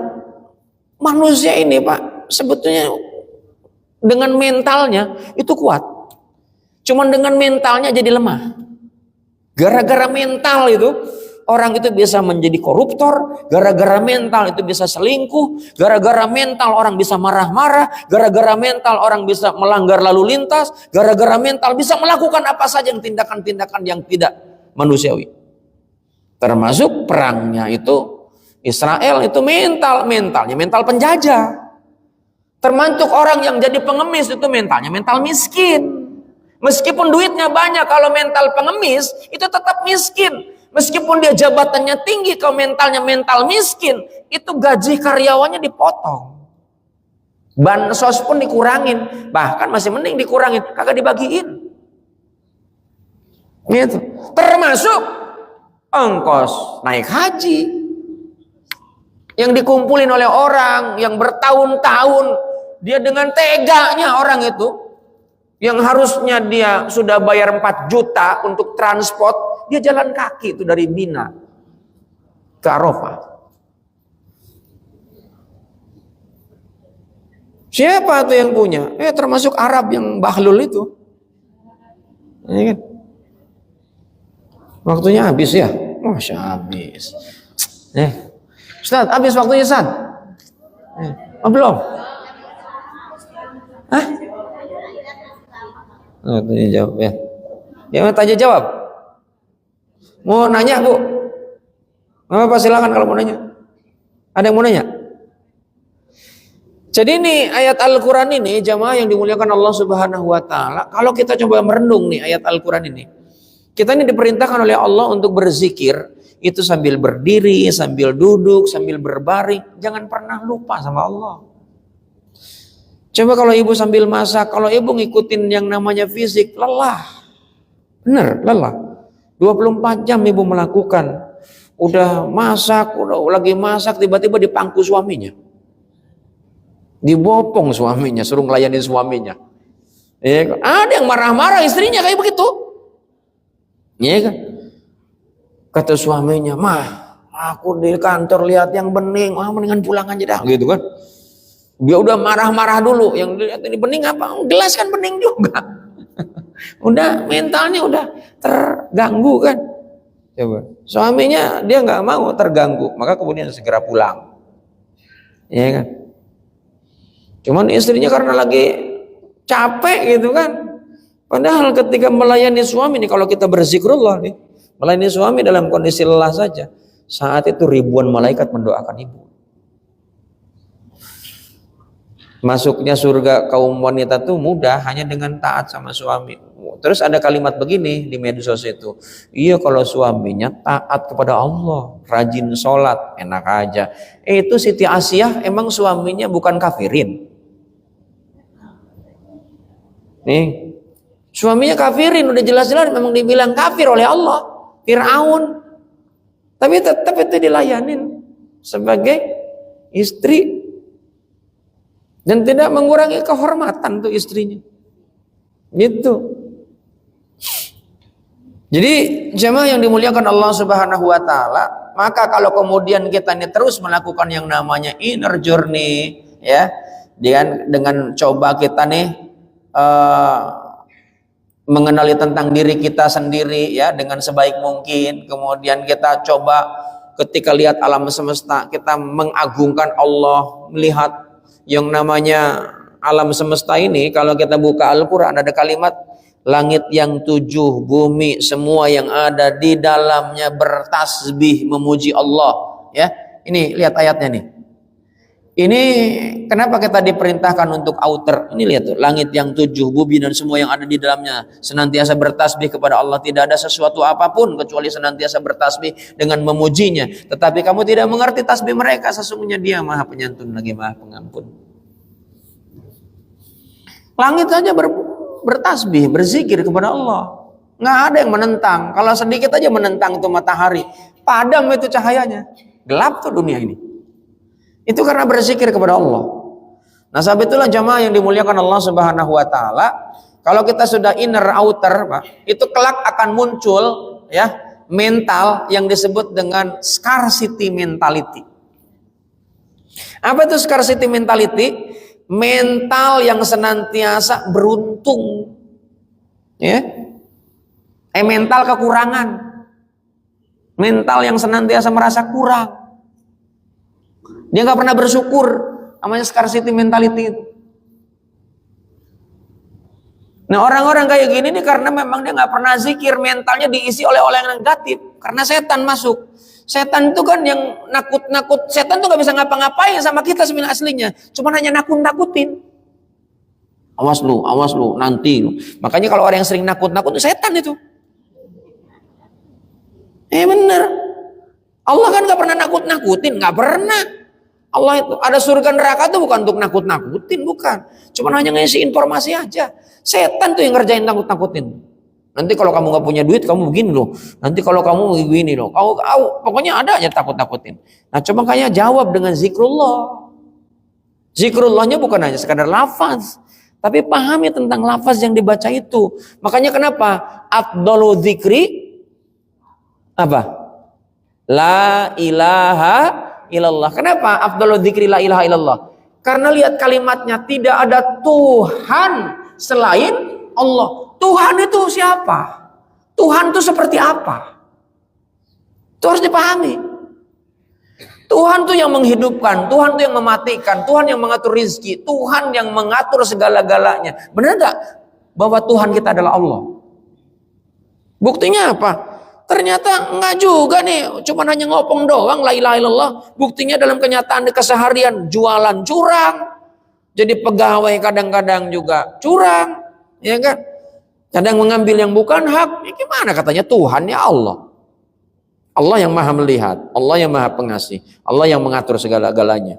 manusia ini Pak, sebetulnya dengan mentalnya itu kuat. Cuman dengan mentalnya jadi lemah. Gara-gara mental itu orang itu bisa menjadi koruptor, gara-gara mental itu bisa selingkuh, gara-gara mental orang bisa marah-marah, gara-gara mental orang bisa melanggar lalu lintas, gara-gara mental bisa melakukan apa saja yang tindakan-tindakan yang tidak manusiawi. Termasuk perangnya itu Israel itu mentalnya mental penjajah. Termasuk orang yang jadi pengemis itu mentalnya mental miskin. Meskipun duitnya banyak, kalau mental pengemis itu tetap miskin. Meskipun dia jabatannya tinggi, kalau mentalnya mental miskin, itu gaji karyawannya dipotong. Bansos pun dikurangin, bahkan masih mending dikurangin, kagak dibagiin. Gitu. Termasuk ongkos naik haji yang dikumpulin oleh orang yang bertahun-tahun, dia dengan teganya orang itu yang harusnya dia sudah bayar 4 juta untuk transport, dia jalan kaki itu dari Mina ke Arafah. Siapa tuh yang punya? Termasuk Arab yang bahlul itu. Ya kan? Waktunya habis ya? Masya habis. Ustaz, habis waktunya Ustaz? Belum? Hah? Tanya jawab ya. Ya, tanya jawab. Mau nanya Bu? Apa silakan kalau mau nanya. Ada yang mau nanya? Jadi ini ayat Al-Quran ini, jamaah yang dimuliakan Allah Subhanahu wa Ta'ala, kalau kita coba merenung nih ayat Al-Quran ini, kita ini diperintahkan oleh Allah untuk berzikir, itu sambil berdiri, sambil duduk, sambil berbaring, jangan pernah lupa sama Allah. Coba kalau ibu sambil masak, kalau ibu ngikutin yang namanya fisik, lelah. Bener, lelah. 24 jam ibu melakukan, udah masak, udah lagi masak, tiba-tiba di pangku suaminya. Dibopong suaminya, suruh ngelayanin suaminya. Ya, ada yang marah-marah istrinya kayak begitu. Ya kan? Kata suaminya, "Mah, aku di kantor lihat yang bening, mendingan pulang aja dah." Gitu kan. Dia udah marah-marah dulu, yang dilihat ini bening apa? Gelas kan bening juga. Udah mentalnya udah terganggu kan. Coba. Suaminya dia nggak mau terganggu, maka kemudian segera pulang. Ya kan? Cuman istrinya karena lagi capek gitu kan. Padahal ketika melayani suami nih, kalau kita berzikrullah nih, melayani suami dalam kondisi lelah saja, saat itu ribuan malaikat mendoakan ibu. Masuknya surga kaum wanita tuh mudah hanya dengan taat sama suami. Terus ada kalimat begini di medsos itu, iya kalau suaminya taat kepada Allah, rajin sholat, enak aja. Itu Siti Asiyah emang suaminya bukan kafirin? Nih, suaminya kafirin, udah jelas-jelas memang dibilang kafir oleh Allah, Fir'aun. Tapi tetap itu dilayanin sebagai istri dan tidak mengurangi kehormatan tuh istrinya. Gitu. Jadi jemaah yang dimuliakan Allah Subhanahu wa Ta'ala, maka kalau kemudian kita ini terus melakukan yang namanya inner journey, ya, dengan coba kita nih mengenali tentang diri kita sendiri ya dengan sebaik mungkin, kemudian kita coba ketika lihat alam semesta kita mengagungkan Allah, melihat yang namanya alam semesta ini. Kalau kita buka Al-Quran ada kalimat langit yang 7, bumi semua yang ada di dalamnya bertasbih memuji Allah ya. Ini lihat ayatnya nih. Ini kenapa kita diperintahkan untuk outer? Ini lihat tuh, langit yang 7, bumi dan semua yang ada di dalamnya senantiasa bertasbih kepada Allah. Tidak ada sesuatu apapun kecuali senantiasa bertasbih dengan memujinya. Tetapi kamu tidak mengerti tasbih mereka, sesungguhnya Dia Maha Penyantun lagi Maha Pengampun. Langit saja bertasbih, berzikir kepada Allah. Nggak ada yang menentang. Kalau sedikit aja menentang tuh matahari, padam itu cahayanya, gelap tuh dunia ini. Itu karena berzikir kepada Allah. Nah, sebab itulah jamaah yang dimuliakan Allah Subhanahu wa Ta'ala, kalau kita sudah inner outer, Pak, itu kelak akan muncul ya mental yang disebut dengan scarcity mentality. Apa itu scarcity mentality? Mental yang senantiasa beruntung. Ya. Mental kekurangan. Mental yang senantiasa merasa kurang. Dia nggak pernah bersyukur, namanya scarcity mentality itu. Nah, orang-orang kayak gini nih karena memang dia nggak pernah zikir, mentalnya diisi oleh yang negatif, karena setan masuk. Setan itu kan yang nakut-nakut, setan tuh nggak bisa ngapa-ngapain sama kita sebenarnya aslinya, cuma hanya nakut-nakutin. Awas lu, nanti lu. Makanya kalau orang yang sering nakut-nakut itu setan itu. Bener. Allah kan nggak pernah nakut-nakutin, nggak pernah. Allah itu ada surga neraka tuh bukan untuk nakut-nakutin, bukan. Cuma hanya ngasih informasi aja. Setan tuh yang ngerjain nakut-nakutin. Nanti kalau kamu nggak punya duit kamu begini loh. Nanti kalau kamu begini loh. Pokoknya ada aja takut-takutin. Nah coba kayak jawab dengan zikrullah. Zikrullahnya bukan hanya sekadar lafaz, tapi pahami tentang lafaz yang dibaca itu. Makanya kenapa afdalu dzikri apa? La ilaha illallah. Kenapa afdalu dzikri la ilaha illallah? Karena lihat kalimatnya, tidak ada Tuhan selain Allah. Tuhan itu siapa? Tuhan itu seperti apa? Itu harus dipahami. Tuhan itu yang menghidupkan, Tuhan itu yang mematikan, Tuhan yang mengatur rizki, Tuhan yang mengatur segala-galanya. Benar gak bahwa Tuhan kita adalah Allah? Buktinya apa? Ternyata enggak juga nih, cuma hanya ngopong doang la ilaha illallah. Buktinya dalam kenyataan di keseharian, jualan curang, jadi pegawai kadang-kadang juga curang, ya kan? Kadang mengambil yang bukan hak. Ya gimana katanya Tuhan, ya Allah. Allah yang maha melihat, Allah yang maha pengasih, Allah yang mengatur segala-galanya.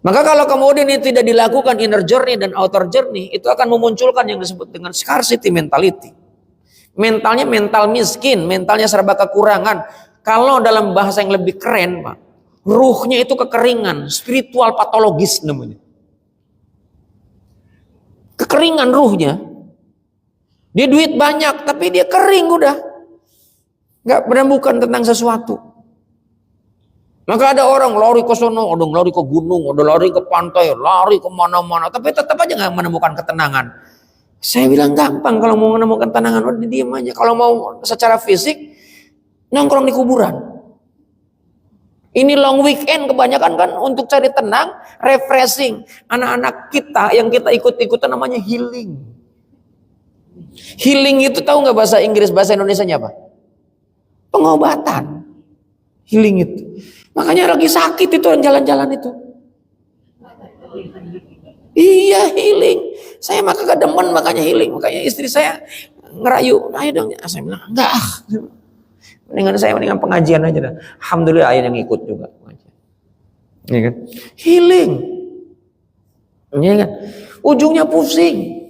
Maka kalau kemudian ini tidak dilakukan inner journey dan outer journey, itu akan memunculkan yang disebut dengan scarcity mentality. Mentalnya mental miskin, mentalnya serba kekurangan. Kalau dalam bahasa yang lebih keren, Pak, ruhnya itu kekeringan, spiritual patologis namanya. Kekeringan ruhnya. Dia duit banyak tapi dia kering udah. Gak menemukan tentang sesuatu. Maka ada orang lari ke sono, ada lari ke gunung, ada lari ke pantai, lari kemana-mana, tapi tetap aja gak menemukan ketenangan. Saya bilang gampang kalau mau menemukan ketenangan, udah diam aja. Kalau mau secara fisik, nongkrong di kuburan. Ini long weekend kebanyakan kan untuk cari tenang, refreshing. Anak-anak kita yang kita ikut-ikutan namanya healing. Healing itu tahu nggak bahasa Inggris, bahasa Indonesianya apa? Pengobatan. Healing itu. Makanya lagi sakit itu orang jalan-jalan itu. Iya healing. Saya maka gak demen makanya healing. Makanya istri saya ngerayu, ayo dong. Saya bilang enggak. Mendingan pengajian aja dah. Alhamdulillah ayah yang ikut juga. Ya kan? Healing. Ya kan? Ujungnya pusing.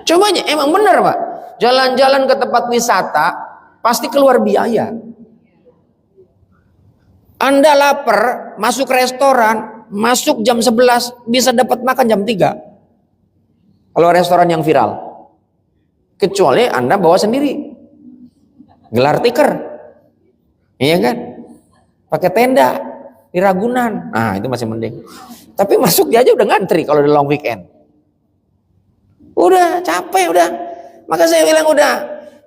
Cobanya emang benar Pak. Jalan-jalan ke tempat wisata pasti keluar biaya. Anda lapar, masuk restoran, masuk jam 11, bisa dapat makan jam 3. Kalau restoran yang viral. Kecuali Anda bawa sendiri. Gelar tikar. Iya kan? Pakai tenda di Ragunan. Nah, itu masih mending. Tapi masuk dia aja udah ngantri kalau di long weekend. Udah capek udah. Maka saya bilang udah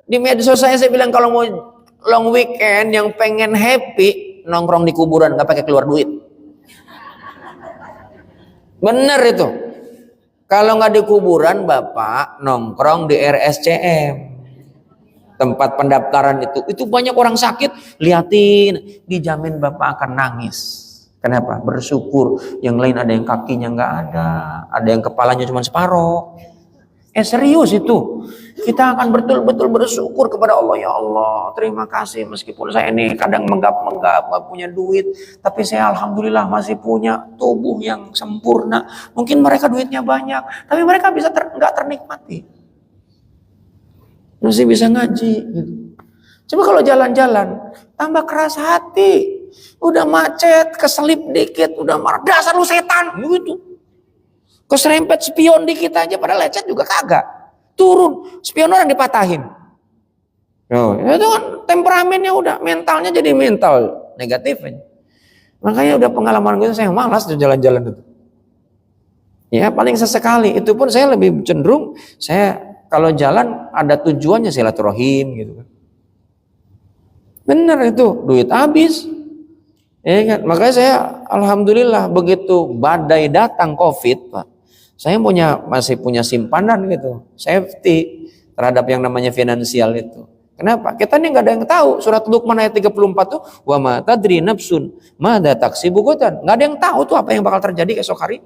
di medsos saya bilang kalau mau long weekend yang pengen happy nongkrong di kuburan, nggak pakai keluar duit. Bener itu. Kalau nggak di kuburan Bapak nongkrong di RSCM. Tempat pendaftaran itu banyak orang sakit, liatin, dijamin Bapak akan nangis. Kenapa? Bersyukur. Yang lain ada yang kakinya nggak ada yang kepalanya cuma separoh. Serius itu. Kita akan betul-betul bersyukur kepada Allah. Ya Allah, terima kasih meskipun saya ini kadang menggap-menggap, nggak punya duit, tapi saya alhamdulillah masih punya tubuh yang sempurna. Mungkin mereka duitnya banyak, tapi mereka bisa nggak ternikmati. Masih bisa ngaji gitu. Coba kalau jalan-jalan tambah keras hati, udah macet, keselip dikit, udah marah, dasar lu setan gitu. Keserempet spion dikit aja pada lecet juga kagak. Turun, spion orang dipatahin. Oh, itu kan temperamennya udah, mentalnya jadi mental negatif aja. Makanya udah pengalaman gue, saya malas tuh jalan-jalan itu. Ya paling sesekali, itu pun saya lebih cenderung saya kalau jalan ada tujuannya silaturahim gitu kan. Bener itu, duit habis. Ya kan? Makanya saya alhamdulillah begitu badai datang Covid, Pak. Saya masih punya simpanan gitu, safety terhadap yang namanya finansial itu. Kenapa? Kita nih nggak ada yang tahu. Surat Luqman ayat 34 tuh, wa ma tadri nafsun madza taksibu ghadan. Nggak ada yang tahu tuh apa yang bakal terjadi esok hari.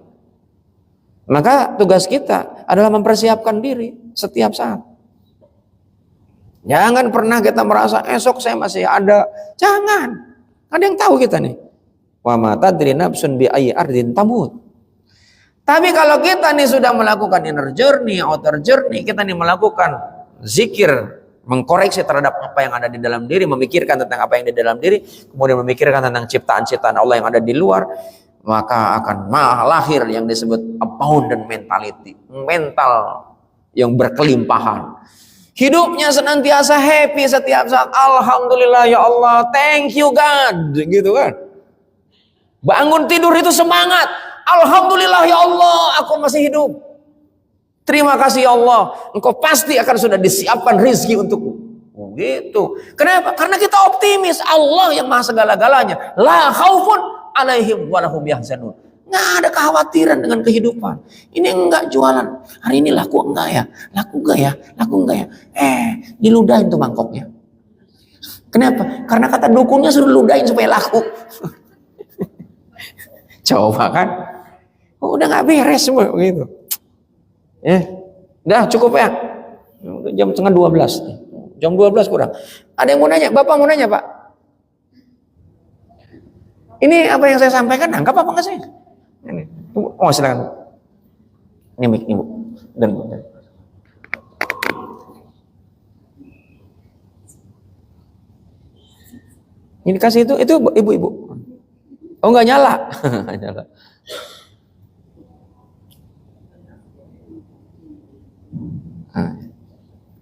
Maka tugas kita adalah mempersiapkan diri setiap saat. Jangan pernah kita merasa esok saya masih ada. Jangan. Ada yang tahu kita nih. Wa ma tadri nafsun bi ayyi ardin tamut. Tapi kalau kita nih sudah melakukan inner journey, outer journey, kita nih melakukan zikir, mengkoreksi terhadap apa yang ada di dalam diri, memikirkan tentang apa yang di dalam diri, kemudian memikirkan tentang ciptaan-ciptaan Allah yang ada di luar, maka akan lahir yang disebut abundant mentality, mental yang berkelimpahan. Hidupnya senantiasa happy setiap saat. Alhamdulillah ya Allah, thank you God, gitu kan. Bangun tidur itu semangat. Alhamdulillah ya Allah, aku masih hidup. Terima kasih ya Allah, engkau pasti akan sudah disiapkan rezeki untukku. Gitu. Kenapa? Karena kita optimis. Allah yang maha segala-galanya. La khaufun alaihim walahum yahzanun. Nggak ada kekhawatiran dengan kehidupan. Ini enggak jualan. Hari ini laku enggak ya? Laku enggak ya? Laku enggak ya? Diludahin tuh mangkoknya. Kenapa? Karena kata dukunnya suruh ludahin supaya laku. Coba kan? Udah nggak beres semua gitu. Udah cukup ya. Jam setengah 12 nih. Jam 12 kurang. Ada yang mau nanya? Bapak mau nanya, Pak? Ini apa yang saya sampaikan? Anggap apa enggak saya? Ini. Oh, silakan. Ini mic Ibu. Dan ini kasih itu Ibu-ibu. Oh, enggak nyala. Enggak nyala.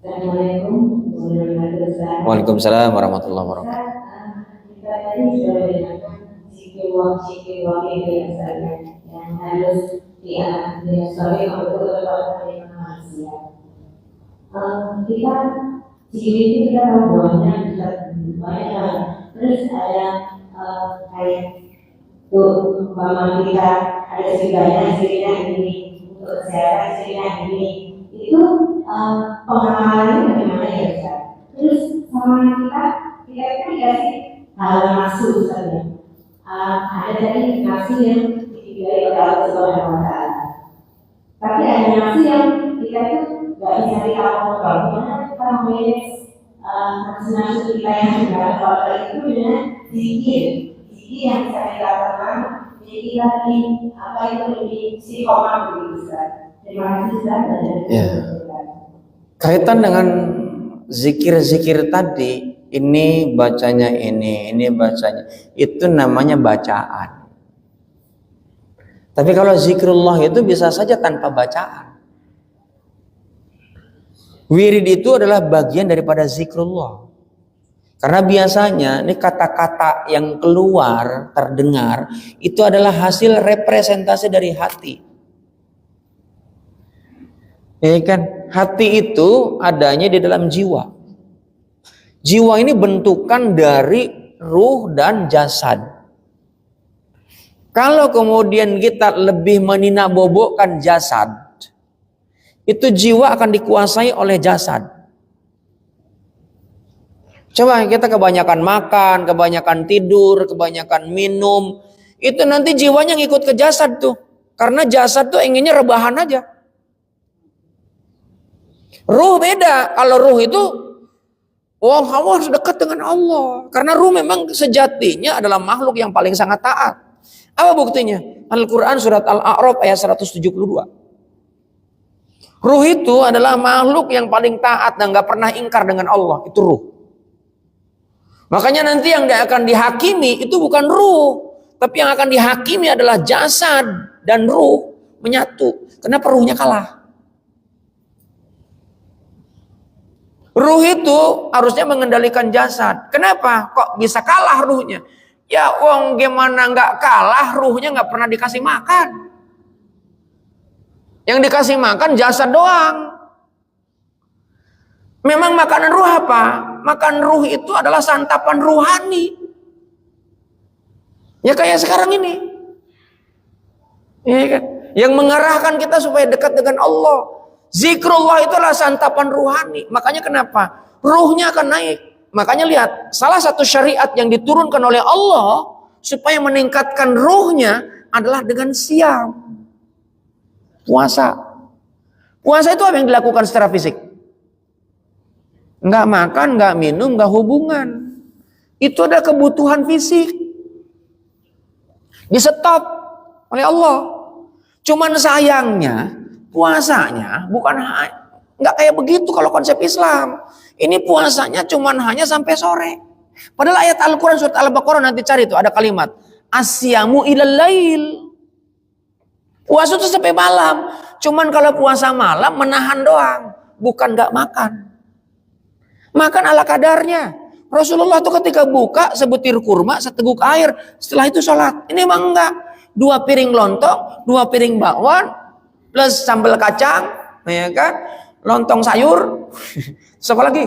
Assalamualaikum warahmatullahi wabarakatuh. Waalaikumsalam warahmatullahi wabarakatuh. Kita tadi sudah mendengarkan sikir-sikir yang harus diaspari untuk orang manusia. Kita sikir itu kita tahu banyak terus ada kayak tuh umpama kita ada sikirnya ini untuk kesehatan sikirnya ini itu pengamalannya bagaimana ya Ustaz? Terus sama kita kan dikasih hal nafsu misalnya. Ada tadi nafsu yang dipilih oleh Allah Subhanahu Wa Taala. Tapi ada nafsu yang kita itu nggak bisa kita kontrol. Gimana kita manage nafsu kita yang tidak kontrol itu dengan zikir yang bisa kita lakukan. Jadi lagi apa itu lebih psikomat begitu Ustaz. Terima kasih Ustaz. Ya. Kaitan dengan zikir-zikir tadi, ini bacanya ini bacanya. Itu namanya bacaan. Tapi kalau zikrullah itu bisa saja tanpa bacaan. Wirid itu adalah bagian daripada zikrullah. Karena biasanya ini kata-kata yang keluar, terdengar, itu adalah hasil representasi dari hati. Ya kan? Hati itu adanya di dalam jiwa. Jiwa ini bentukan dari ruh dan jasad. Kalau kemudian kita lebih meninabobokkan jasad, itu jiwa akan dikuasai oleh jasad. Coba kita kebanyakan makan, kebanyakan tidur, kebanyakan minum, itu nanti jiwanya ngikut ke jasad tuh. Karena jasad tuh inginnya rebahan aja. Ruh beda. Kalau ruh itu kamu harus dekat dengan Allah. Karena ruh memang sejatinya adalah makhluk yang paling sangat taat. Apa buktinya? Al-Quran surat Al-A'raf ayat 172. Ruh itu adalah makhluk yang paling taat dan gak pernah ingkar dengan Allah. Itu ruh. Makanya nanti yang akan dihakimi itu bukan ruh. Tapi yang akan dihakimi adalah jasad dan ruh menyatu. Kenapa ruhnya kalah? Ruh itu harusnya mengendalikan jasad. Kenapa? Kok bisa kalah ruhnya? Ya wong gimana nggak kalah, ruhnya nggak pernah dikasih makan. Yang dikasih makan jasad doang. Memang makanan ruh apa? Makan ruh itu adalah santapan ruhani. Ya kayak sekarang ini. Ya kan? Yang mengarahkan kita supaya dekat dengan Allah. Zikrullah itu adalah santapan ruhani. Makanya kenapa? Ruhnya akan naik. Makanya lihat, salah satu syariat yang diturunkan oleh Allah supaya meningkatkan ruhnya adalah dengan siam. Puasa. Puasa itu apa yang dilakukan secara fisik? Enggak makan, enggak minum, enggak hubungan. Itu ada kebutuhan fisik. Di stop oleh Allah. Cuman sayangnya puasanya bukan nggak kayak begitu kalau konsep Islam. Ini puasanya cuman hanya sampai sore. Padahal ayat Al-Quran surat Al-Baqarah nanti cari itu ada kalimat asyamu ilal lail. Puasa itu sampai malam. Cuman kalau puasa malam menahan doang, bukan nggak makan. Makan ala kadarnya. Rasulullah tuh ketika buka sebutir kurma, seteguk air, setelah itu sholat. Ini emang enggak. 2 piring lontong, 2 piring bakwan, plus sambal kacang, ya kan? Lontong sayur, siapa lagi?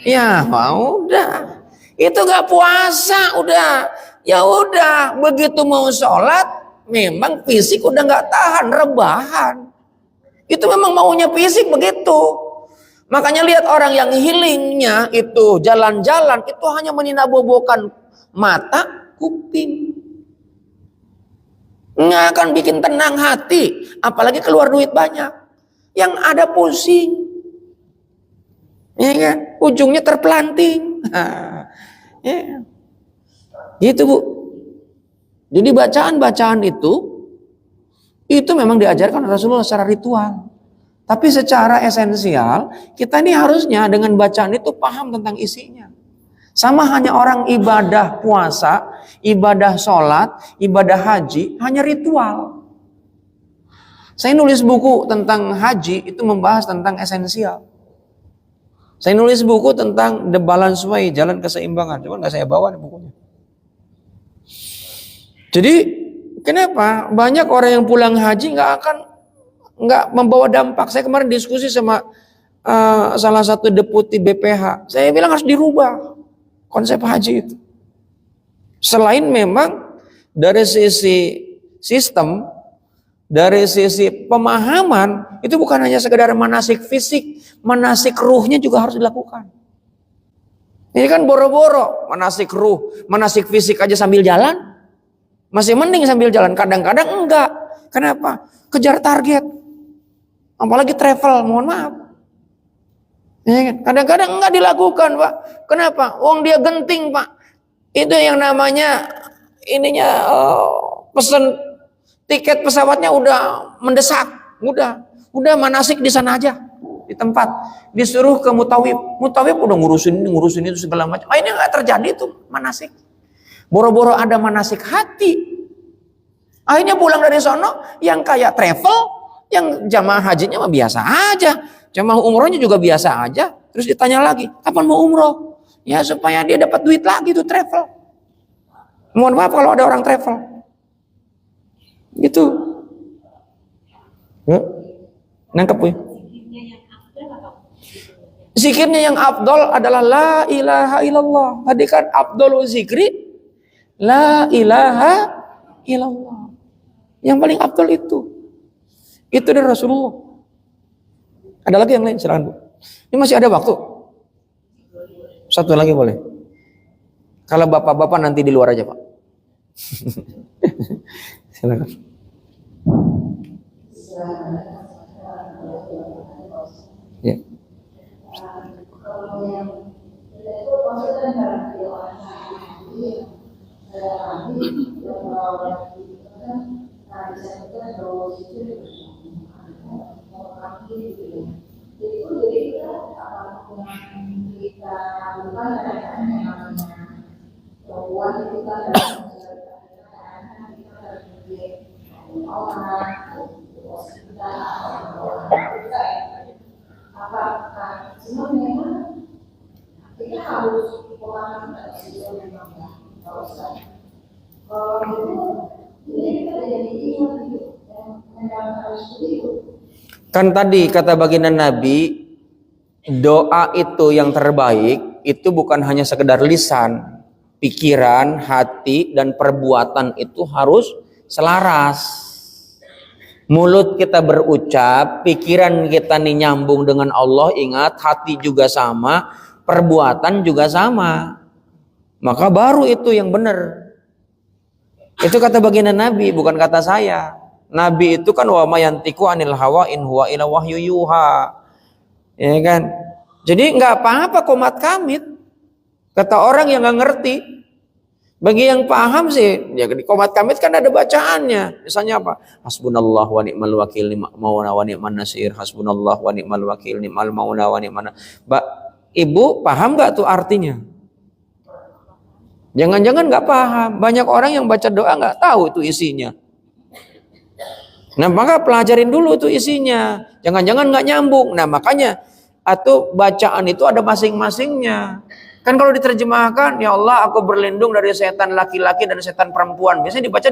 Ya, udah. Itu enggak puasa, udah. Ya udah, begitu mau sholat, memang fisik udah enggak tahan, rebahan. Itu memang maunya fisik begitu. Makanya lihat orang yang healingnya itu jalan-jalan itu hanya meninabobokan mata, kuping. Nggak akan bikin tenang hati, apalagi keluar duit banyak. Yang ada pusing, ya kan? Ujungnya terpelanting. Ya. Gitu Bu. Jadi bacaan-bacaan itu memang diajarkan Rasulullah secara ritual. Tapi secara esensial, kita ini harusnya dengan bacaan itu paham tentang isinya. Sama hanya orang ibadah puasa, ibadah sholat, ibadah haji, hanya ritual. Saya nulis buku tentang haji, itu membahas tentang esensial. Saya nulis buku tentang The Balance Way, jalan keseimbangan. Cuma nggak saya bawa nih bukunya. Jadi, kenapa banyak orang yang pulang haji nggak membawa dampak. Saya kemarin diskusi sama salah satu deputi BPH. Saya bilang harus dirubah konsep haji itu. Selain memang dari sisi sistem, dari sisi pemahaman, itu bukan hanya sekedar manasik fisik, manasik ruhnya juga harus dilakukan. Ini kan boro-boro manasik ruh, manasik fisik aja sambil jalan. Masih mending sambil jalan, kadang-kadang enggak. Kenapa? Kejar target. Apalagi travel, mohon maaf. Kadang-kadang enggak dilakukan, Pak. Kenapa? Wong dia genting, Pak. Itu yang namanya pesen tiket pesawatnya udah mendesak, udah manasik di sana aja, di tempat. Disuruh ke mutawif udah ngurusin itu segala macam. Ini enggak terjadi tuh manasik. Boro-boro ada manasik hati. Akhirnya pulang dari sono yang kayak travel, yang jamaah hajinya mah biasa aja, jamaah umrohnya juga biasa aja. Terus ditanya lagi, kapan mau umroh? Ya supaya dia dapat duit lagi tuh travel. Mohon maaf kalau ada orang travel. Gitu. Nangkep ya? Zikirnya yang afdol adalah la ilaha illallah. Tadi kan afdolul zikri la ilaha illallah. Yang paling afdol itu. Itu dari Rasulullah. Ada lagi yang lain? Silakan Bu. Ini masih ada waktu. Satu lagi boleh. Kalau bapak-bapak nanti di luar aja Pak. Silakan. Ya. Kan tadi kata baginda Nabi, doa itu yang terbaik itu bukan hanya sekedar lisan, pikiran, hati dan perbuatan itu harus selaras. Mulut kita berucap, pikiran kita nih nyambung dengan Allah, ingat hati juga sama, perbuatan juga sama. Maka baru itu yang benar. Itu kata baginda Nabi, bukan kata saya. Nabi itu kan wa mayantiku anil hawa in huwa ila wahyu yuha. Ya kan? Jadi enggak apa-apa komat kamit. Kata orang yang nggak ngerti. Bagi yang paham sih, ya di qomat kamit kan ada bacaannya. Misalnya apa? Hasbunallah wa ni'mal wakil, ni'mal maula wa ni'man nasir. Hasbunallah wa ni'mal wakil, ni'mal maula wa ni'man. Ibu paham nggak tuh artinya? Jangan-jangan nggak paham. Banyak orang yang baca doa nggak tahu itu isinya. Nah maka pelajarin dulu tuh isinya. Jangan-jangan nggak nyambung. Nah makanya atau bacaan itu ada masing-masingnya. Kan kalau diterjemahkan, ya Allah aku berlindung dari setan laki-laki dan setan perempuan. Biasanya dibaca di mana?